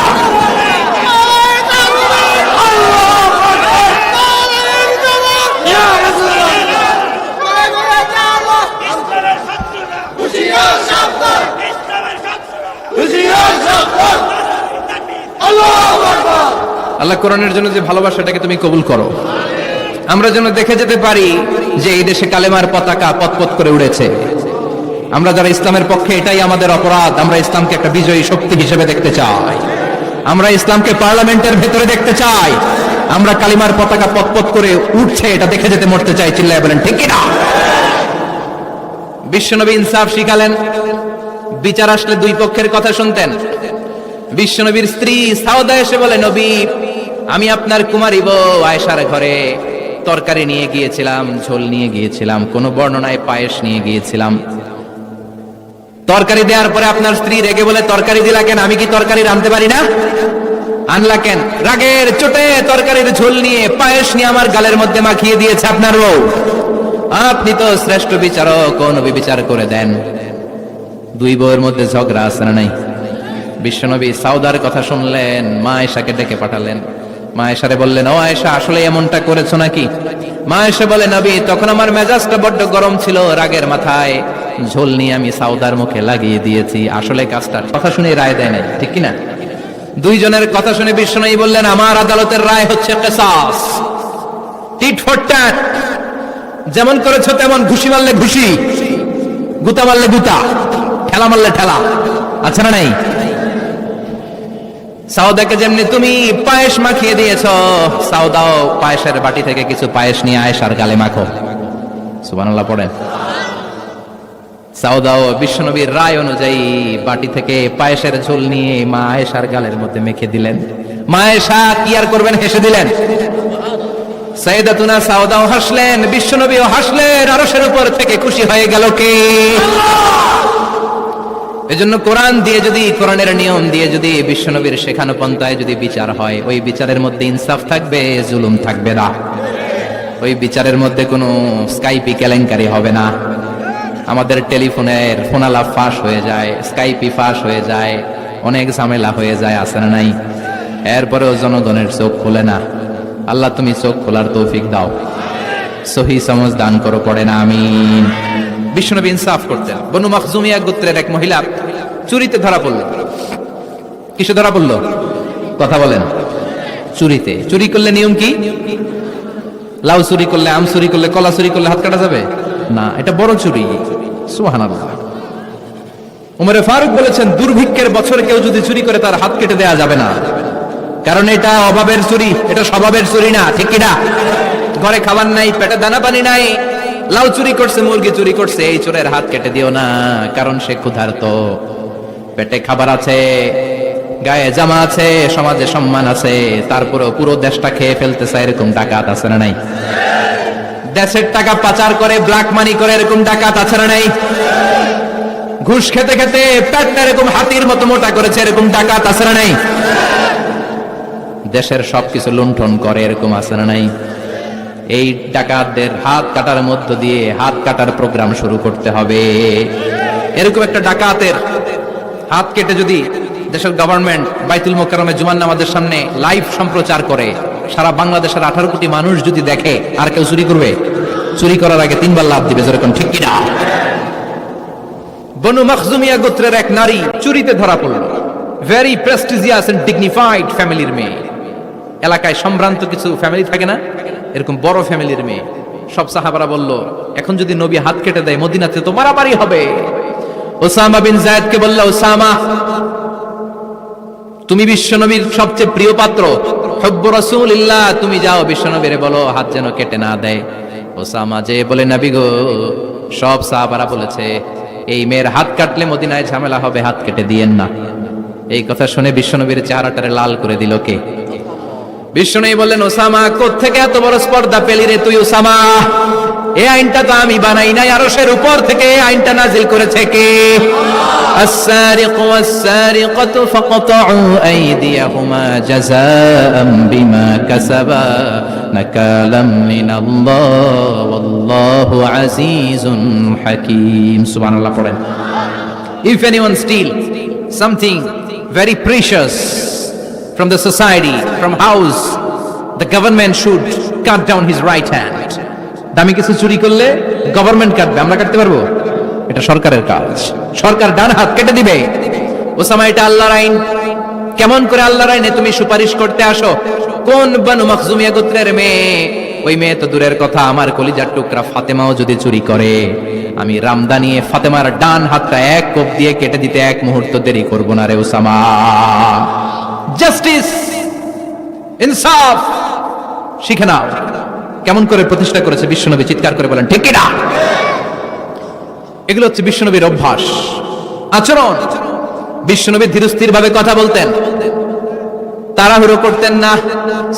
S1: আল্লাহ কোরআনের জন্য যে ভালোবাসাটাকে তুমি কবুল করো। আমরা যেন দেখে যেতে পারি যে এই দেশে কালেমার পতাকা পতপত করে উড়েছে। আমরা যারা ইসলামের পক্ষে, এটাই আমাদের অপরাধ। আমরা ইসলামকে একটা বিজয়ী শক্তি হিসেবে দেখতে চাই। আমরা ইসলামকে পার্লামেন্টের ভেতরে দেখতে চাই। আমরা কালিমার পতাকা পতপত করে উঠছে এটা দেখে যেতে মরতে চাই। চিল্লায় বলেন ঠিক কিনা? বিশ্বনবী ইনসাফ শিখালেন। বিচার আসলে দুই পক্ষের কথা শুনতেন। বিশ্বনবীর স্ত্রী সাউদা এসে বলে, নবী আমি আপনার কুমারী বউ আয়েশার ঘরে তরকারি নিয়ে গিয়েছিলাম, ঝোল নিয়ে গিয়েছিলাম, কোন বর্ণনায় পায়েস নিয়ে গিয়েছিলাম। তরকারি দেওয়ার পরে আপনার স্ত্রী রেগে বলে, তরকারি দিলা কেন? আমি কি তরকারি রাঁধতে পারি না? আনলা কেন? রাগের চোটে তরকারির ঝোল নিয়ে পায়েস নিয়ে আমার গালের মধ্যে মাখিয়ে দিয়েছে আপনার বউ। আপনি তো শ্রেষ্ঠ বিচারক, নবী বিচার করে দেন। দুই বউয়ের মধ্যে ঝগড়া আছে না নাই? বিশ্বনবী সাউদার কথা শুনলেন, মা আয়েশাকে ডেকে পাঠালেন। মা আয়েশারে বললেন, ও আয়েশা আসলে এমনটা করেছো নাকি? মা আয়েশা বলে, নবী তখন আমার মেজাজটা বড্ড গরম ছিল, রাগের মাথায় ঝোল নিয়ে আমি সাউদার মুখে লাগিয়ে দিয়েছি। আসলে কাজটা কথা শুনে রায় দেয় নাই। ঠিক কিনা? দুইজনের কথা শুনে বিশ্বনবী বললেন, আমার আদালতের রায় হচ্ছে কিসাস, টিট ফর ট্যাট। যেমন করেছো তেমন, ঘুষি মারলে ঘুষি, গুতা মারলে গুতা, ঠেলা মারলে ঠেলা। আচ্ছা না নাই? সাউদাকে যেমনি তুমি পায়েস মাখিয়ে দিয়েছ, সাউদাও পায়েসের বাটি থেকে কিছু পায়েস নিয়ে আয়েশার গালে মাখো। সুবহানাল্লাহ পড়েন। সাউদাও বিশ্বনবীর রায় অনুযায়ী বাটি থেকে পায়েসের ঝোল নিয়ে মা আয়েশার গালের মধ্যে মেখে দিলেন। মা আয়েশা কি আর করবেন, হেসে দিলেন। সাইয়েদাতুনা সাউদাও হাসলেন, বিশ্বনবীও হাসলেন। আরশের উপর থেকে খুশি হয়ে গেল কে? এজন্য কোরআন দিয়ে যদি, কোরআনের নিয়ম দিয়ে যদি, বিশ্বনবীর শেখানো পন্থায় যদি বিচার হয়, ওই বিচারের মধ্যে ইনসাফ থাকবে, জুলুম থাকবে না। ওই বিচারের মধ্যে কোনো স্কাইপি কেলেঙ্কারি হবে না। আমাদের টেলিফোনের ফোনালাপ ফাঁস হয়ে যায়, স্কাইপি ফাঁস হয়ে যায়, অনেক ঝামেলা হয়ে যায়, আছে না নাই? এরপরেও জনগণের চোখ খুলে না। আল্লাহ তুমি চোখ খোলার তৌফিক দাও, সহি সমঝ দান করো, পড়ে না আমিন। বিশ্বনবী ইনসাফ করতেন। বনু মখজুমিয়া গোত্রের এক মহিলা চুরিতে ধরা পড়ল। কিসে ধরা পড়ল? কথা বলেন। চুরিতে। চুরি করলে নিয়ম কি? লাউ চুরি করলে, আম চুরি করলে, কলা চুরি করলে হাত কাটা যাবে না, এটা বড় চুরি। সুবহানাল্লাহ। ওমরে ফারুক বলেছেন, দুর্ভিক্ষের বছরে কেউ যদি চুরি করে তার হাত কেটে দেয়া যাবে না, কারণ এটা অভাবের চুরি, এটা স্বভাবের চুরি না। ঠিক কিনা? ঘরে খাবার নাই, পেটে দানা পানি নাই, লাউ চুরি করছে, মুরগি চুরি করছে, এই চোরের হাত কেটে দিও না, কারণ সে ক্ষুধার্ত, পেটে খাবার আছে, গায়ে জামা আছে, সমাজে সম্মান আছে, তারপরেও পুরো দেশটা খেয়ে ফেলতেছে, এরকম ডাকাত আছে না নাই? দেশের টাকা পাচার করে, ব্ল্যাক মানি করে, এরকম ডাকাত আছে না নাই? ঘুষ খেতে খেতে পেটটা এরকম হাতির মতো মোটা করেছে, এরকম ডাকাত আছে না নাই? দেশের সবকিছু লুণ্ঠন করে, এরকম আছে না নাই? এই ডাকাতদের হাত কাটার মধ্য দিয়ে হাত কাটার প্রোগ্রাম শুরু করতে হবে। এরকম একটা ডাকাতের হাত কেটে যদি দেশের গভর্নমেন্ট বাইতুল মোকাররমে জুমার নামাজের সামনে লাইভ সম্প্রচার করে, সারা বাংলাদেশের 18 কোটি মানুষ যদি দেখে, আর কেউ চুরি করবে? চুরি করার আগে 3 বার লাফ দিবে, যেরকম। ঠিক কিনা? বনু মখজুমিয়া গোত্রের এক নারী চুরিতে ধরা পড়ল। ভেরি প্রেস্টিজিয়াস এন্ড ডিগনিফাইড ফ্যামিলির মেয়ে। এলাকায় সম্ভ্রান্ত কিছু ফ্যামিলি থাকে না, এরকম বড় ফ্যামিলির মেয়ে। সব সাহাবারা বলল, এখন যদি নবী হাত কেটে দেয় মদিনাতে তো মারামারি হবে। ওসামা বিন যায়েদকে বলল, ওসামা তুমি বিশ্বনবীর সবচেয়ে প্রিয় পাত্র, হুব্বু রাসূলিল্লাহ, তুমি যাও বিশ্বনবীরে বলো হাত যেন কেটে না দেয়। ওসামা যে বলে, নবী গো, সব সাহাবারা বলেছে এই মেয়ের হাত কাটলে মদিনায় ঝামেলা হবে, হাত কেটে দিয়েন না। এই কথা শুনে বিশ্বনবীর চেহারাটারে লাল করে দিল কে? বিশ্বনবী বললেন, ওসামা কোত্থেকে এত বড় স্পর্ধা পেলি রে তুই ওসামা? এই আইনটা তো আমি বানাই নাই, আরশের উপর থেকে এই আইনটা নাজিল করেছে কে? আস-সারিকু ওয়াস-সারিকাতু ফাকতাউ আইদিয়াহুমা জাযাআম বিমা কাসাবা নাকালাম মিনাল্লাহ ওয়াল্লাহু আজিজুন হাকীম। সুবহানাল্লাহ পড়েন। If anyone steal something very precious from the society, from house, the government should cut down his right hand. দামি কিছু চুরি করলে গভর্নমেন্ট কাটবে, আমরা কাটতে পারবো? এটা সরকারের কাজ, সরকার ডান হাত কেটে দিবে। ওসামা, এটা আল্লাহর আইন। কেমন করে আল্লাহর আইনে তুমি সুপারিশ করতে আসো? কোন বনু মখজুমিয়া গোত্রের মেয়ে? ওই মেয়ে তো দূরের কথা, আমার কলিজার টুকরা ফাতেমাও যদি চুরি করে, আমি রামদা নিয়ে ফাতেমার ডান হাতটা এক কোপ দিয়ে কেটে দিতে এক মুহূর্ত দেরি করব না রে ওসামা। জাস্টিস, ইনসাফ শিখে নাও। কেমন করে প্রতিষ্ঠা করেছে বিশ্বনবী, চিৎকার করে বলেন ঠিক কিনা? এগুলো হচ্ছে বিশ্বনবীর অভ্যাস, আচরণ। বিশ্বনবী ধীরস্থির ভাবে কথা বলতেন, তাড়াহুড়ো করতেন না।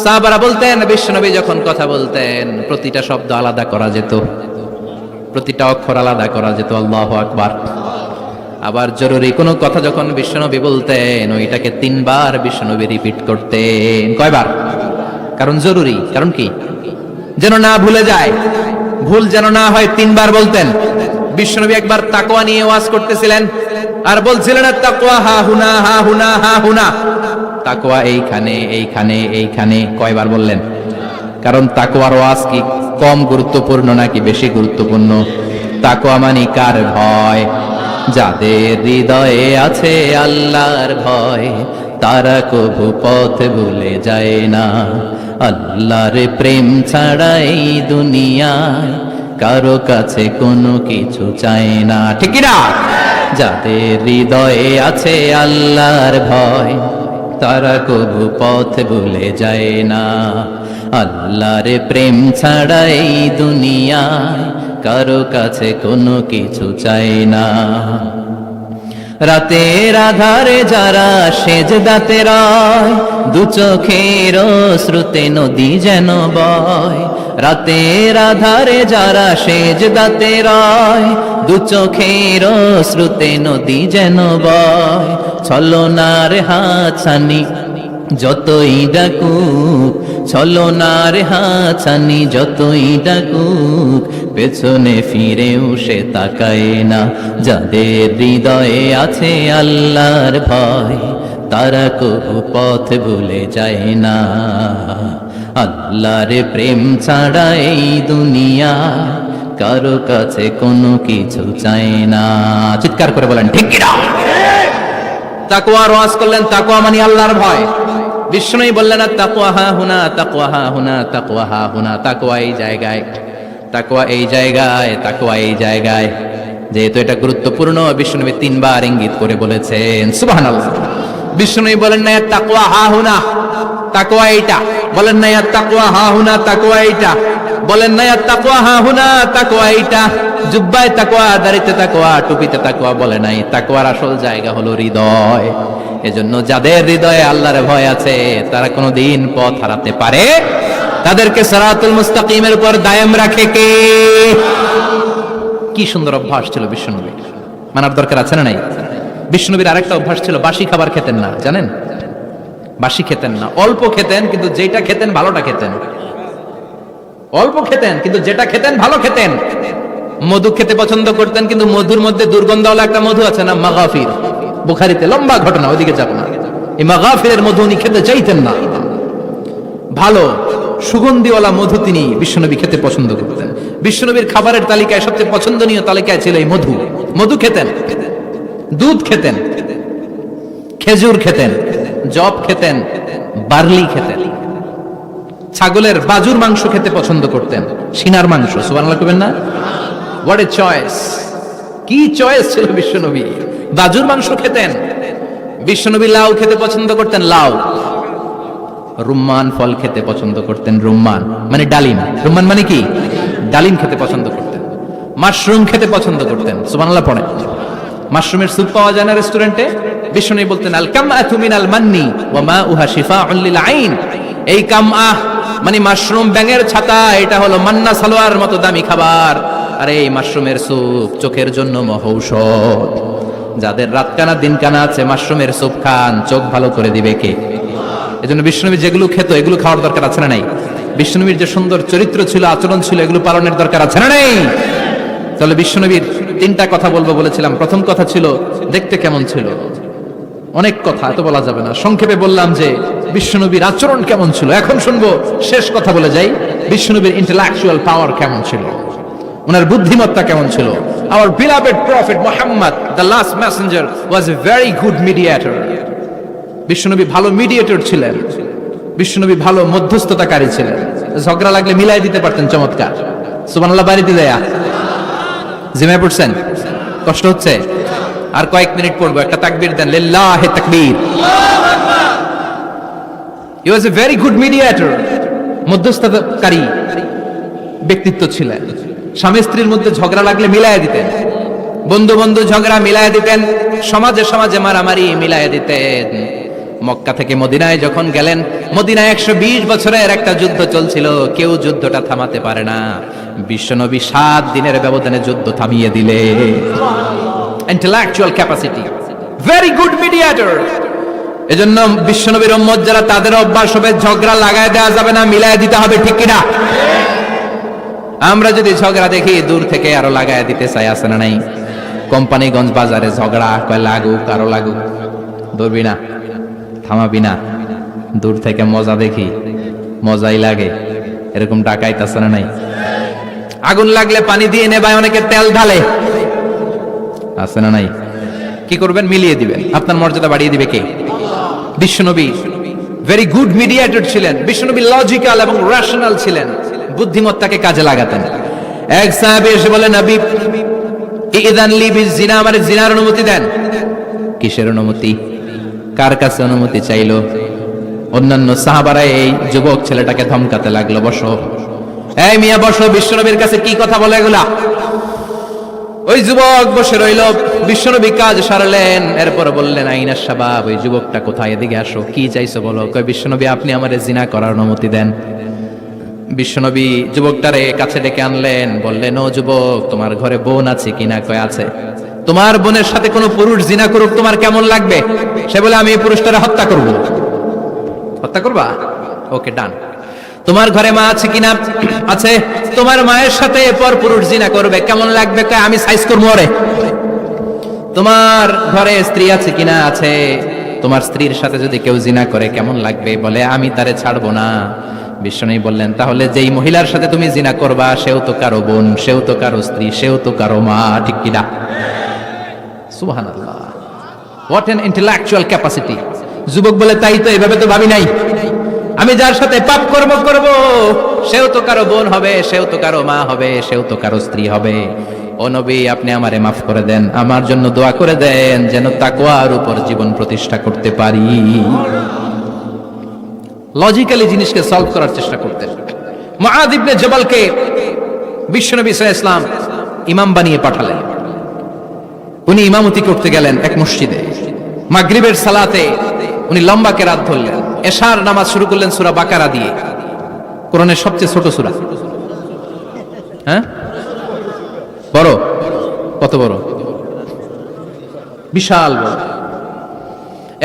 S1: সাহাবারা বলতেন, বিশ্বনবী যখন কথা বলতেন প্রতিটা শব্দ আলাদা করা যেত, প্রতিটা অক্ষর আলাদা করা যেত। আল্লাহু আকবার। আবার জরুরি কোনো কথা যখন বিশ্বনবী বলতেন, ওইটাকে 3 বার বিশ্বনবী রিপিট করতেন। কয়বার? কারণ জরুরি। কারণ কি? যেন না ভুলে যায়, ভুল যেন না হয়, 3 বার বলতেন। বিশ্বনবী একবার তাকওয়া নিয়ে ওয়াজ করতেছিলেন, আর বলছিলেন তাকওয়া হা হুনা হা হুনা হা হুনা, তাকওয়া এইখানে এইখানে এইখানে। কয়বার বললেন? কারণ তাকওয়ার ওয়াজ কি কম গুরুত্বপূর্ণ নাকি বেশি গুরুত্বপূর্ণ? তাকওয়া মানে কার ভয়? যাদের হৃদয়ে আছে আল্লাহর ভয়, তারা কভু পথ ভুলে যায় না। আল্লাহর প্রেম ছাড়া এই দুনিয়ায় কারো কাছে কোনো কিছু চায় না। ঠিক না? যাদের হৃদয়ে আছে আল্লাহর ভয়,
S2: তারা কবু পথ ভুলে যায় না। আল্লাহর প্রেম ছাড়া এই দুনিয়ায় কারো কাছে কোনো কিছু চায় না। রাতের আধারে যারা সেজদাতে রয়, দু চোখের শ্রুতে নদী যেন বয়। রাতের আধারে যারা সেজদাতে রয়, দু চোখের শ্রুতে নদী যেন বয়। ছলনার হাতছানি যতই ডাকুক, ছলনার হাতছানি যতই ডাকুক, পেছনে ফিরেও সে তাকায় না। যাদের হৃদয়ে আছে আল্লাহর ভয়, তারা কবু পথ ভুলে যায় না। আল্লাহর প্রেম ছাড়া এই দুনিয়া কারো কাছে কোনো কিছু চায় না। চিৎকার করে বলেন ঠিক কিনা?
S1: তাকওয়ার ওয়াজ করলেন, তাকওয়া মানে আল্লাহর ভয়। বিষ্ণুই বললেন না তাকওয়া হা হুনা, তাকওয়া হা হুনা, তাকওয়া হা হুনা, তাকওয়া এই জায়গায়, তাকওয়া এই জায়গায়, তাকওয়া এই জায়গায়। যেহেতু এটা গুরুত্বপূর্ণ, বিষ্ণুনবী 3 বার ইঙ্গিত করে বলেছেন। সুবহানাল্লাহ। বিষ্ণুনবী বলেন না তাকওয়া হা হুনা, তাকওয়া এইটা। বলেন না তাকওয়া হা হুনা, তাকওয়া এইটা। বলেন না তাকওয়া হা হুনা, তাকওয়া এইটা। জুব্বায় তাকওয়া, দাড়িতে তাকওয়া, টুপিতে তাকওয়া বলে নাই। তাকওয়ার আসল জায়গা হলো হৃদয়। এজন্য যাদের হৃদয়ে আল্লাহর ভয় আছে, তারা কোনোদিন পথ হারাতে পারে। তাদেরকে সিরাতুল মুস্তাকিমের উপর দায়েম রাখে কে? কি সুন্দর অভ্যাস ছিল বিশ্বনবীর, মানার দরকার আছে না নাই? বিশ্বনবীর আরেকটা অভ্যাস ছিল, বাসি খাবার খেতেন না, জানেন? বাসি খেতেন না, অল্প খেতেন, কিন্তু যেটা খেতেন ভালোটা খেতেন। অল্প খেতেন, কিন্তু যেটা খেতেন ভালো খেতেন। মধু খেতে পছন্দ করতেন, কিন্তু মধুর মধ্যে দুর্গন্ধওয়ালা একটা মধু আছে না, মাগাফির। বুখারীতে লম্বা ঘটনা, ওইদিকে যাব না। এই মাগাফিরের মধু উনি খেতে চাইতেন না। ভালো সুগন্ধিওয়ালা মধু তিনি বিশ্বনবী খেতে পছন্দ করতেন। বিশ্বনবীর খাবারের তালিকায় সবচেয়ে পছন্দনীয় তালিকায় ছিল এই মধু। মধু খেতেন, দুধ খেতেন, খেজুর খেতেন, জব খেতেন, বার্লি খেতেন, ছাগলের বাজুর মাংস খেতে পছন্দ করতেন, সিনার মাংস। সুবহানাল্লাহ কইবেন না? What a choice! কি চয়েস ছিল বিশ্বনবী! বাজুর মাংস খেতেন। বিশ্বনবী লাউ খেতে পছন্দ করতেন, লাউ। রুম্মান ফল খেতে পছন্দ করতেন, রুম্মান মানে ডালিম। রুম্মান মানে কি? ডালিম খেতে পছন্দ করতেন। মাশরুম খেতে পছন্দ করতেন। সুবহানাল্লাহ পড়েন। মাশরুমের স্যুপ পাওয়া যায় না রেস্টুরেন্টে? বিশ্বনবী বলতেন আল কামআতু মিনাল মান্নি ওয়া মাউহা শিফাউন লিল আইন। এই কামআহ মানে মাশরুম, ব্যাঙের ছাতা, এটা হলো মান্না সালোয়ার মতো দামি খাবার। আর এই মাশরুমের স্যুপ চোখের জন্য মহৌষধ। যাদের রাত কানা দিন কানা আছে, মাশরুমের স্যুপ খান, চোখ ভালো করে দিবে কে? এজন্য বিশ্বনবী যেগুলো খেত, এগুলো খাওয়ার দরকার আছে না নাই? বিশ্বনবীর যে সুন্দর চরিত্র ছিল, আচরণ ছিল, এগুলো পালনের দরকার আছে না নাই? তাহলে বিশ্বনবীর 3টা কথা বলবো বলেছিলাম। প্রথম কথা ছিল দেখতে কেমন ছিল। অনেক কথা, এত বলা যাবে না। সংক্ষেপে বললাম যে বিশ্বনবীর আচরণ কেমন ছিল। এখন শুনবো, শেষ কথা বলে যাই, বিশ্বনবীর ইন্টেলেকচুয়াল পাওয়ার কেমন ছিল, ওনার বুদ্ধিমত্তা কেমন ছিল। Our beloved prophet Muhammad, the last messenger, was a very good mediator. বিশ্বনবী ভালো মিডিয়েটর ছিলেন। বিশ্বনবী ভালো মধ্যস্থতাকারী ছিলেন। ঝগড়া লাগলে মিলাই দিতে পারতেন, চমৎকার। সুবহানাল্লাহ বাড়িতে দেয়া। জিমায় পড়ছেন? কষ্ট হচ্ছে? আর কয়েক মিনিট পড়বো, একটা তাকবীর দেন, লিল্লাহি তাকবীর। He was a very good mediator. মধ্যস্থতাকারী ব্যক্তিত্ব ছিলেন। স্বামী স্ত্রীর মধ্যে ঝগড়া লাগলে মিলাই দিতেন। বন্ধু বন্ধু ঝগড়া মিলাই দিতেন। সমাজে সমাজে মারামারি মিলাই দিতেন। মক্কা থেকে মদিনায় যখন গেলেন, মদিনায় 120 বছরের একটা যুদ্ধ চলছিল, কেউ যুদ্ধটা থামাতে পারে না। বিশ্বনবী 7 দিনের ব্যবধানে যুদ্ধ থামিয়ে দিলে। Intellectual capacity, very good mediator. এজন্য বিশ্বনবীর উম্মত যারা, তাদের অভ্যাস হবে ঝগড়া লাগায় দেওয়া যাবে না, মিলায় দিতে হবে, ঠিক কিনা? আমরা যদি ঝগড়া দেখি, দূর থেকে আরো লাগায় দিতে চাই, আছে না নাই? কোম্পানিগঞ্জ বাজারে ঝগড়া, কয় লাগুক, আরো লাগুক, ধরবি না, থামাবি না। দূর থেকে মজা দেখি, মজাই লাগে, এরকম ডাকাইতেছে না নাই? আগুন লাগলে পানি দিয়ে নেবায়, অনেকে তেল ঢালে, আছে না নাই? কি করবেন? মিলিয়ে দিবেন। আপনার মর্যাদা বাড়িয়ে দিবে কে? বিশ্বনবী ভেরি গুড মিডিয়েটর ছিলেন। বিশ্বনবী লজিক্যাল এবং রেশনাল ছিলেন, বুদ্ধিমত্তাকে কাজে লাগাতেন। এক সাহাবী এসে বলে, নবী ইযান লি বিজিনা, আমার জিনার অনুমতি দেন। কিসের অনুমতি?
S2: কার কাছে অনুমতি চাইলো? অন্যান্য সাহাবারা এই যুবক ছেলেটাকে ধমকাতে লাগলো, বসো, এই মিয়া বসো, বিশ্বনবীর কাছে কি কথা বলে এগুলা? ওই যুবক বসে রইল, বিশ্বনবী কাজ সারলেন, এরপর বললেন আইনাস শাবাব, ওই যুবকটা কোথায়, এদিকে আসো, কি চাইছো বলো। কয় বিশ্বনবী আপনি আমারে জিনা করার অনুমতি দেন। বিশ্বনবী যুবকটারে কাছে ডেকে আনলেন, বললেন ও যুবক, তোমার ঘরে বোন আছে কিনা? কয় আছে। তোমার বোনের সাথে কোনো পুরুষ জিনা করুক তোমার কেমন লাগবে? সে বলে আমি এই পুরুষটারে হত্যা করব। হত্যা করবা? ওকে, ডান। তোমার ঘরে মা আছে কিনা? আছে। তোমার মায়ের সাথে পর পুরুষ জিনা করবে কেমন লাগবে? কয় আমি সাইজ করবো ওরে। তোমার ঘরে স্ত্রী আছে কিনা? আছে। তোমার স্ত্রীর সাথে যদি কেউ জিনা করে কেমন লাগবে? বলে আমি তারে ছাড়বো না। বিষ্ণু বললেন তাহলে যেই মহিলার সাথে তুমি জিনা করবা সেও তো কারো বোন, সেও তো কারো স্ত্রী, সেও তো কারো মা, ঠিক কিনা? সুবহানাল্লাহ, হোয়াট অ্যান ইন্টেলেকচুয়াল ক্যাপাসিটি। যুবক বলে তাই তো, এভাবে তো ভাবি নাই। আমি যার সাথে পাপ কর্ম করব সেও তো কারো বোন হবে, সেও তো কারো মা হবে, সেও তো কারো স্ত্রী হবে। ও নবী, আপনি আমারে মাফ করে দেন, আমার জন্য দোয়া করে দেন যেন তাকওয়ার উপর জীবন প্রতিষ্ঠা করতে পারি। লজিক্যালি জিনিসকে সলভ করার চেষ্টা করতেন। মুআয ইবনে জবালকে বিশ্বনবী সাল্লাল্লাহু আলাইহি ওয়াসাল্লাম ইমাম বানিয়ে পাঠালেন। উনি ইমামতি করতে গেলেন এক মসজিদে। মাগরিবের সালাতে উনি লম্বা কেরাত ধরলেন। এশার নামাজ শুরু করলেন সূরা বাকারা দিয়ে, কোরআনের সবচেয়ে ছোট সূরা। হ্যাঁ, বড়? কত বড়? বিশাল বড়।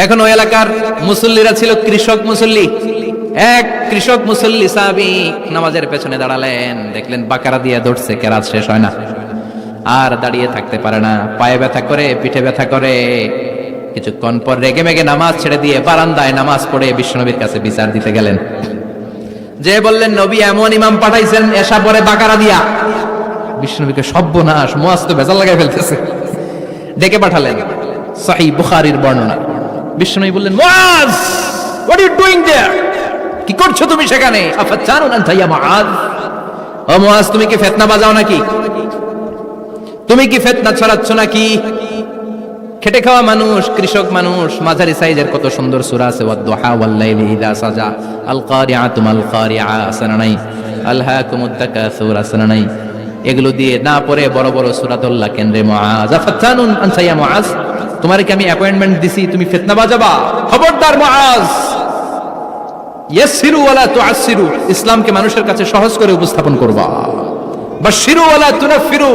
S2: এখন ওই এলাকার মুসল্লিরা ছিল কৃষক মুসল্লি। এক কৃষক মুসল্লি সাহাবী নামাজের পেছনে দাঁড়ালেন, দেখলেন বাকারা দিয়ে ধরছে, কেরাত শেষ হয় না, আর দাঁড়িয়ে থাকতে পারে না, পায়ে ব্যথা করে, পিঠে ব্যথা করে। কিছুক্ষণ পর রেগে মেগে নামাজ ছেড়ে দিয়ে বারান্দায় নামাজ পড়ে বিশ্বনবীর কাছে বিচার দিতে গেলেন। যে বললেন নবী এমন ইমাম পাঠাইছেন এশা পরে বাকারা দিয়া। বিশ্বনবীকে সর্বনাশ, মুআয তো ভেজাল লাগাই ফেলতেছে। ডেকে পাঠালেন, সহিহ বুখারীর বর্ণনা। বিশ্বনবী বললেন মুআয, হোয়াট আর ইউ ডুইং দেয়ার? কি করছো তুমি সেখানে? আফাতানুন আনতা ইয়া মুআয, ও মুআয তুমি কি ফিতনা বাজাও নাকি? তুমি কি ফিতনা ছড়াচ্ছ নাকি? খেটে খাওয়া মানুষ, কৃষক মানুষ, মাঝারি সাইজের কত সুন্দর সূরা আছে, ওয়াদ-দুহা ওয়াল-লাইলি ইযা সাজা, আল-কারিআতু মাল-কারিআ, আসনানাই, আলহাকুমুত তাকাসুর, আসনানাই, এগুলো দিয়ে না পড়ে বড় বড় সূরা ধরলা কেন্দ্রে মুআয। আফাতানুন আনতা ইয়া মুআয, তোমারে কি আমি অ্যাপয়েন্টমেন্ট দিছি তুমি ফিতনা বাজাবা? খবরদার মুআয, ইয়াসসিরু ওয়ালা তুআসসিরু, ইসলামকে মানুষের কাছে সহজ করে উপস্থাপন করবা। বাশশিরু ওয়ালা তুনাফফিরু,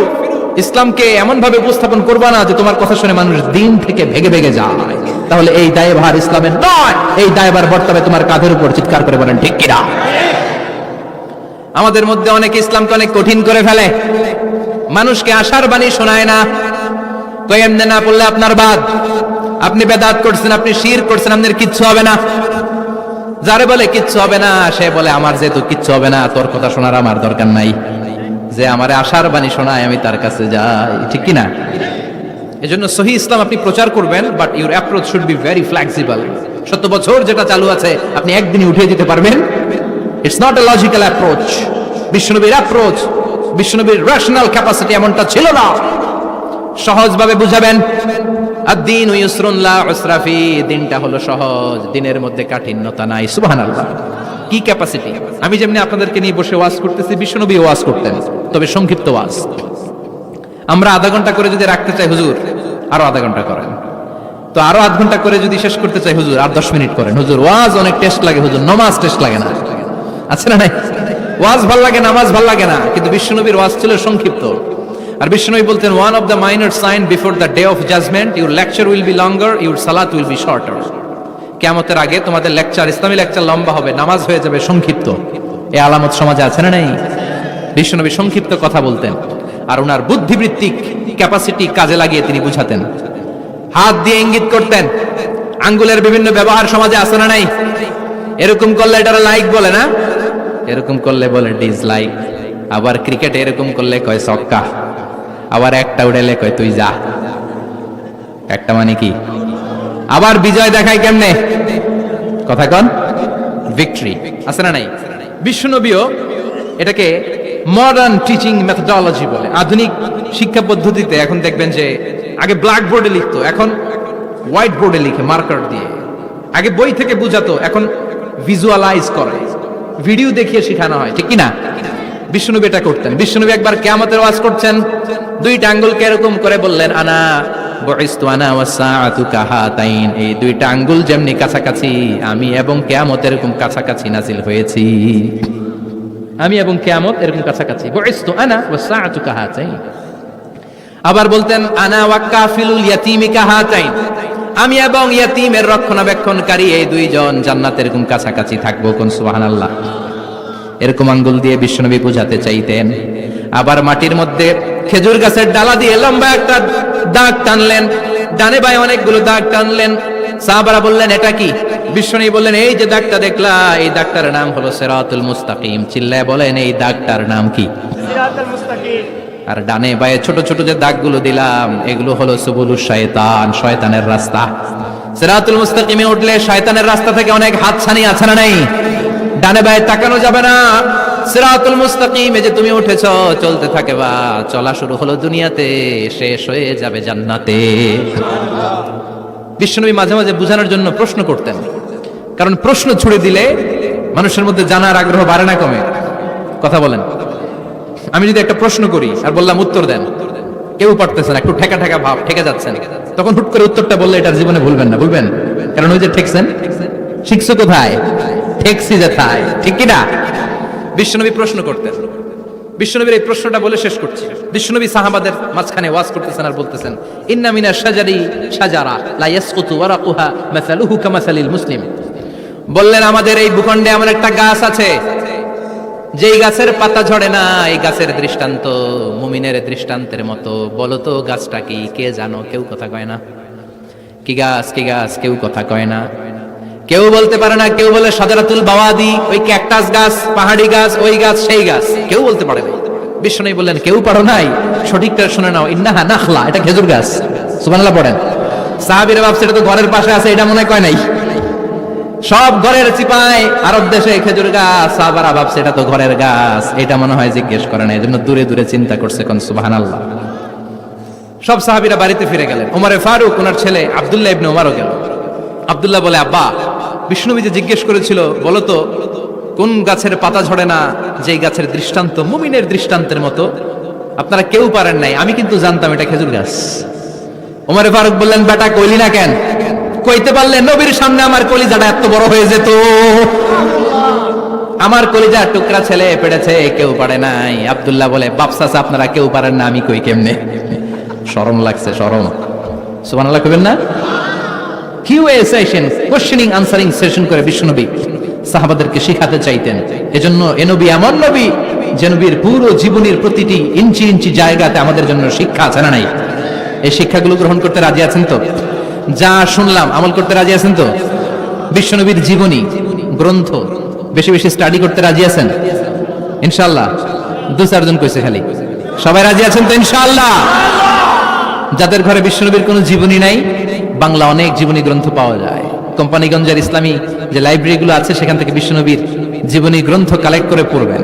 S2: ইসলামকে এমন ভাবে উপস্থাপন করবা না যে তোমার কথা শুনে মানুষ দিন থেকে ভেগে ভেগে যায়। তাহলে এই দায়ভার ইসলামের নয়, এই দায়ভার বর্তাবে তোমার কাঁধের উপর। চিৎকার করে বলেন ঠিক কিনা? আমাদের মধ্যে অনেকে ইসলামকে অনেক কঠিন করে ফেলে, মানুষকে আশার বাণী শোনায় না। কই এমনে না পড়লে আপনার বাদ, আপনি বেদাত করছেন, আপনি শিরক করছেন, আপনার কিচ্ছু হবে না। যারে বলে কিচ্ছু হবে না সে বলে আমার যেহেতু কিচ্ছু হবে না তোর কথা শোনার আমার দরকার নাই। যে আমারে আশার বাণী শোনায় আমি তার কাছে যাই, ঠিক কিনা? এজন্য সহিহ ইসলাম আপনি প্রচার করবেন, but your approach should be very flexible. 70 বছর যেটা চালু আছে আপনি একদিনই উঠিয়ে দিতে পারবেন? It's not a logical approach. বিশ্বনবীর অ্যাপ্রোচ, বিশ্বনবীর রেশনাল ক্যাপাসিটি এমনটা ছিল না। সহজভাবে বুঝাবেন, আদ-দীন ইউসরুন লা উসরা ফি, দিনটা হলো সহজ, দিনের মধ্যে কাঠিন্যতা নাই। সুবহানাল্লাহ, কি ক্যাপাসিটি! আমি যেমনি আপনাদেরকে নিয়ে বসে ওয়াজ করতেছি, বিশ্বনবী ওয়াজ করতেন, তবে সংক্ষিপ্ত ওয়াজ। আমরা আধা ঘন্টা করে যদি রাখতে চাই, হুজুর আরো আধা ঘন্টা করেন, তো আরো আধ ঘন্টা করে যদি শেষ করতে চাই, হুজুর আর 10 মিনিট করেন। হুজুর ওয়াজ অনেক টেস্ট লাগে, হুজুর নামাজ টেস্ট লাগে না। আছে না নাই? ওয়াজ ভাল লাগে, নামাজ ভাল লাগে না, কিন্তু বিশ্বনবীর ওয়াজ ছিল সংক্ষিপ্ত। আর বিশ্বনবী বলতেন, one of the minor sign before the day of judgment, your lecture will be longer, your salat will be shorter. কিয়ামতের আগে তোমাদের লেকচার, ইসলামী লেকচার লম্বা হবে, নামাজ হয়ে যাবে সংক্ষিপ্ত। এই আলামত সমাজে আছে না নাই? বিশ্বনবী সংক্ষিপ্ত কথা বলতেন, আর ওনার বুদ্ধিবৃত্তিক ক্যাপাসিটি কাজে লাগিয়ে তিনি বুঝাতেন। হাত দিয়ে ইঙ্গিত করতেন, আঙ্গুলের বিভিন্ন ব্যবহার সমাজে আছে না নাই? এরকম করলে এটা লাইক বলে না, এরকম করলে বলে ডিসলাইক। আবার ক্রিকেটে এরকম করলে কয় ছক্কা, আবার একটা উড়াইলে কয় তুই যা। একটা মানে কি? আবার বিজয় দেখায় কেমনে? কথা কন, ভিক্টরি। আছে না নাই? বিশ্বনবীও এটাকে মডার্ন টিচিং মেথোডোলজি বলে। আধুনিক শিক্ষা পদ্ধতিতে এখন দেখবেন যে আগে ব্ল্যাক বোর্ডে লিখতো, এখন হোয়াইট বোর্ডে লিখে মার্কার দিয়ে।
S1: আগে বই থেকে বুঝাতো, এখন ভিজুয়ালাইজ করে, ভিডিও দেখিয়ে শেখানো হয়, ঠিক কি না? বিশ্বনবী এটা করতেন। বিশ্বনবী একবার কিয়ামতের ওয়াজ করছেন, দুইটা আঙ্গুলকে এরকম করে বললেন, আনা বুইস্তু আনা ওয়াসসাআতু কাহাতাইন, এই দুইটা আঙ্গুল যেমনি কাছাকাছি, আমি এবং কিয়ামত এরকম কাছাকাছি নাজিল হয়েছি। আমি এবং কিয়ামত এরকম কাছাকাছি। বুইস্তু আনা ওয়াসসাআতু কাহাতাইন। আবার বলতেন, আনা ওয়া কাফিলুল ইয়াতীমি কাহাতাইন, আমি এবং ইয়াতীমের রক্ষণাবেক্ষণকারী এই দুইজন জান্নাতে এরকম কাছাকাছি থাকবো। কোন সুবহানাল্লাহ। এরকম আঙ্গুল দিয়ে বিশ্বনবী বুঝাতে চাইতেন। আবার মাটির মধ্যে খেজুর গাছের ডালা দিয়ে লম্বা একটা দাগ টানলেন, ডানে বায়ে অনেকগুলো দাগ টানলেন। সাহাবারা বললেন, এটা কি? বিশ্বনবী বললেন, এই যে দাগটা দেখলা, এই দাগটার নাম হলো সিরাতুল মুস্তাকিম। চিল্লায় বলেন, এই দাগটার নাম কি?
S3: সিরাতুল মুস্তাকিম।
S1: আর ডানে বায়ে ছোট ছোট যে দাগগুলো দিলাম, এগুলো হলো সুবুলুশ শায়তান, শয়তানের রাস্তা। সিরাতুল মুস্তাকিমে উঠলে শয়তানের রাস্তা থেকে অনেক হাতছানি আছে না নাই? ডানে বায়ে তাকানো যাবে না। সিরাতুল মুস্তাকিমে যে তুমি উঠেছো, চলতে থাকে বা চলা শুরু হলো দুনিয়াতে, শেষ হয়ে যাবে জান্নাতে। বিশ্বনবী মাঝে মাঝে বুঝানোর জন্য প্রশ্ন করতেন, কারণ প্রশ্ন ছুড়ে দিলে মানুষের মধ্যে জানার আগ্রহ বাড়ে না কমে? কথা বলেন। আমি যদি একটা প্রশ্ন করি আর বললাম উত্তর দেন, কেউ পারতেছেন, একটু ঠেকা ঠেকা ভাব, ঠেকে যাচ্ছেন, তখন হুট করে উত্তরটা বললে এটার জীবনে ভুলবেন না, ভুলবেন? কারণ ওই যে ঠেকছেন, শিখছো কোথায়? ঠেকছি যেথায়, ঠিক কি না? বিশ্বনবী প্রশ্ন করতেন। বিশ্বনবীর এই প্রশ্নটা বলে শেষ করছি। বিশ্বনবী সাহাবাদের মাঝখানে ওয়াজ করতেছেন আর বলতেছেন, ইন্না মিনা শাজারি শাজারা লা ইয়াসকুতু ওয়ারাকুহা মাসালুহু কামাসালিল মুসলিম। বললেন, আমাদের এই ভূখণ্ডে এমন একটা গাছ আছে, যেই গাছের পাতা ঝরে না, এই গাছের দৃষ্টান্ত মুমিনের দৃষ্টান্তের মতো। বলো তো গাছটা কি? কে জানো? কেউ কথা কয় না। কি গাছ? কি গাছ? কেউ কথা কয় না, কেউ বলতে পারে না। কেউ বলে শাজারাতুল বাওয়াদি, ওই ক্যাকটাস গাছ, পাহাড়ি গাছ, ওই গাছ, সেই গাছ, কেউ বলতে পারে না। বিশ্বনবী বললেন, কেউ পারো নাই? সঠিকটা শুনে নাও, ইন্নাহা নাখলা, এটা খেজুর গাছ। সুবহানাল্লাহ পড়েন। সাহাবীরা ভাবছে এটা তো ঘরের পাশে আছে, এটা মনে কয় নাই। সব ঘরের চিপায় আরব দেশে খেজুর গাছ, সাহাবারা ভাবছে এটা তো ঘরের গাছ, এটা মনে হয় জিজ্ঞেস করে না, এজন্য দূরে দূরে চিন্তা করছে। কোন সুবহানাল্লাহ। সব সাহাবীরা বাড়িতে ফিরে গেলেন। ওমরে ফারুক, ওনার ছেলে আব্দুল্লাহ ইবনে ওমরও গেল। আব্দুল্লাহ বলে, আব্বা, বিষ্ণুনবী যে জিজ্ঞেস করেছিল, বলো তো কোন গাছের পাতা ঝরে না, যেই গাছের দৃষ্টান্ত মুমিনের দৃষ্টান্তের মতো, আপনারা কেউ পারেন নাই, আমি কিন্তু জানতাম এটা খেজুর গাছ। ওমরে ফারুক বললেন, বেটা কইলি না কেন? কইতে পারলে নবীর সামনে আমার কলিজাটা এত বড় হয়ে যেত। আমার কলিজার টুকরা ছেলে পেড়েছে, কেউ পারে নাই। আব্দুল্লাহ বলে, বাপসাস আপনারা কেউ পারেন না, আমি কই কেমনে? শরম লাগছে, শরম। সুবহানাল্লাহ কইবেন না? QA session, questioning answering session করে বিশ্বনবী সাহাবাদেরকে শিখাতে চাইতেন। এজন্য এ নবী এমন নবী যে নবীর পুরো জীবনের প্রতিটি ইঞ্চি ইঞ্চি জায়গাতে আমাদের জন্য শিক্ষা আছে না নাই? এই শিক্ষাগুলো গ্রহণ করতে রাজি আছেন তো? যা শুনলাম আমল করতে রাজি আছেন তো? বিশ্বনবীর জীবনী গ্রন্থ বেশি বেশি স্টাডি করতে রাজি আছেন ইনশাআল্লাহ? 2-4 জন কইছে খালি। সবাই রাজি আছেন তো ইনশাআল্লাহ? যাদের ঘরে বিশ্বনবীর কোনো জীবনী নাই, বাংলা অনেক জীবনী গ্রন্থ পাওয়া যায়। কোম্পানিগঞ্জের ইসলামী যে লাইব্রেরিগুলো আছে, সেখান থেকে বিশ্বনবীর জীবনী গ্রন্থ কালেক্ট করে পড়বেন।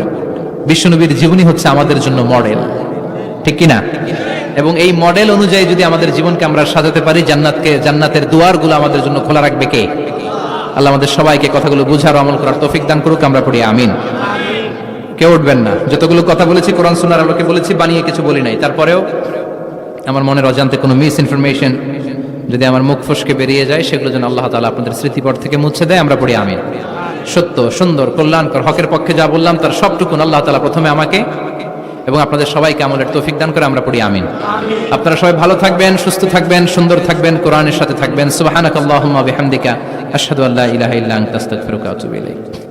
S1: বিশ্বনবীর জীবনী হচ্ছে আমাদের জন্য মডেল, ঠিক কিনা? এবং এই মডেল অনুযায়ী যদি আমাদের জীবনকে আমরা সাজাতে পারি, জান্নাতের দুয়ারগুলো আমাদের জন্য খোলা রাখবে কে? আল্লাহ আমাদের সবাইকে কথাগুলো বুঝার ও আমল করার তৌফিক দান করুক। আমরা পড়ি আমিন। কেউ উঠবেন না। যতগুলো কথা বলেছি কোরআন সুন্নাহর আলোকে বলেছি, বানিয়ে কিছু বলি নাই। তারপরেও আমার মনের অজান্তে কোনো মিস ইনফরমেশন যদি আমার মুখ ফসকে বেরিয়ে যায়, সেগুলো যেন আল্লাহ তাআলা আপনাদের স্মৃতিপট থেকে মুছে দেয়। আমরা পড়ি আমিন। সত্য, সুন্দর, কল্যাণকর, হকের পক্ষে যা বললাম তার সবটুকুন আল্লাহ তাআলা প্রথমে আমাকে এবং আপনাদের সবাইকে আমলের তৌফিক দান করে। আমরা পড়ি আমিন। আপনারা সবাই ভালো থাকবেন, সুস্থ থাকবেন, সুন্দর থাকবেন, কোরআনের সাথে থাকবেন। সুবহানাকাল্লাহুম্মা বিহামদিকা আশহাদু আল্লা ইলাহা ইল্লা আনতা আস্তাগফিরুকা ওয়া আতুবু ইলাইক।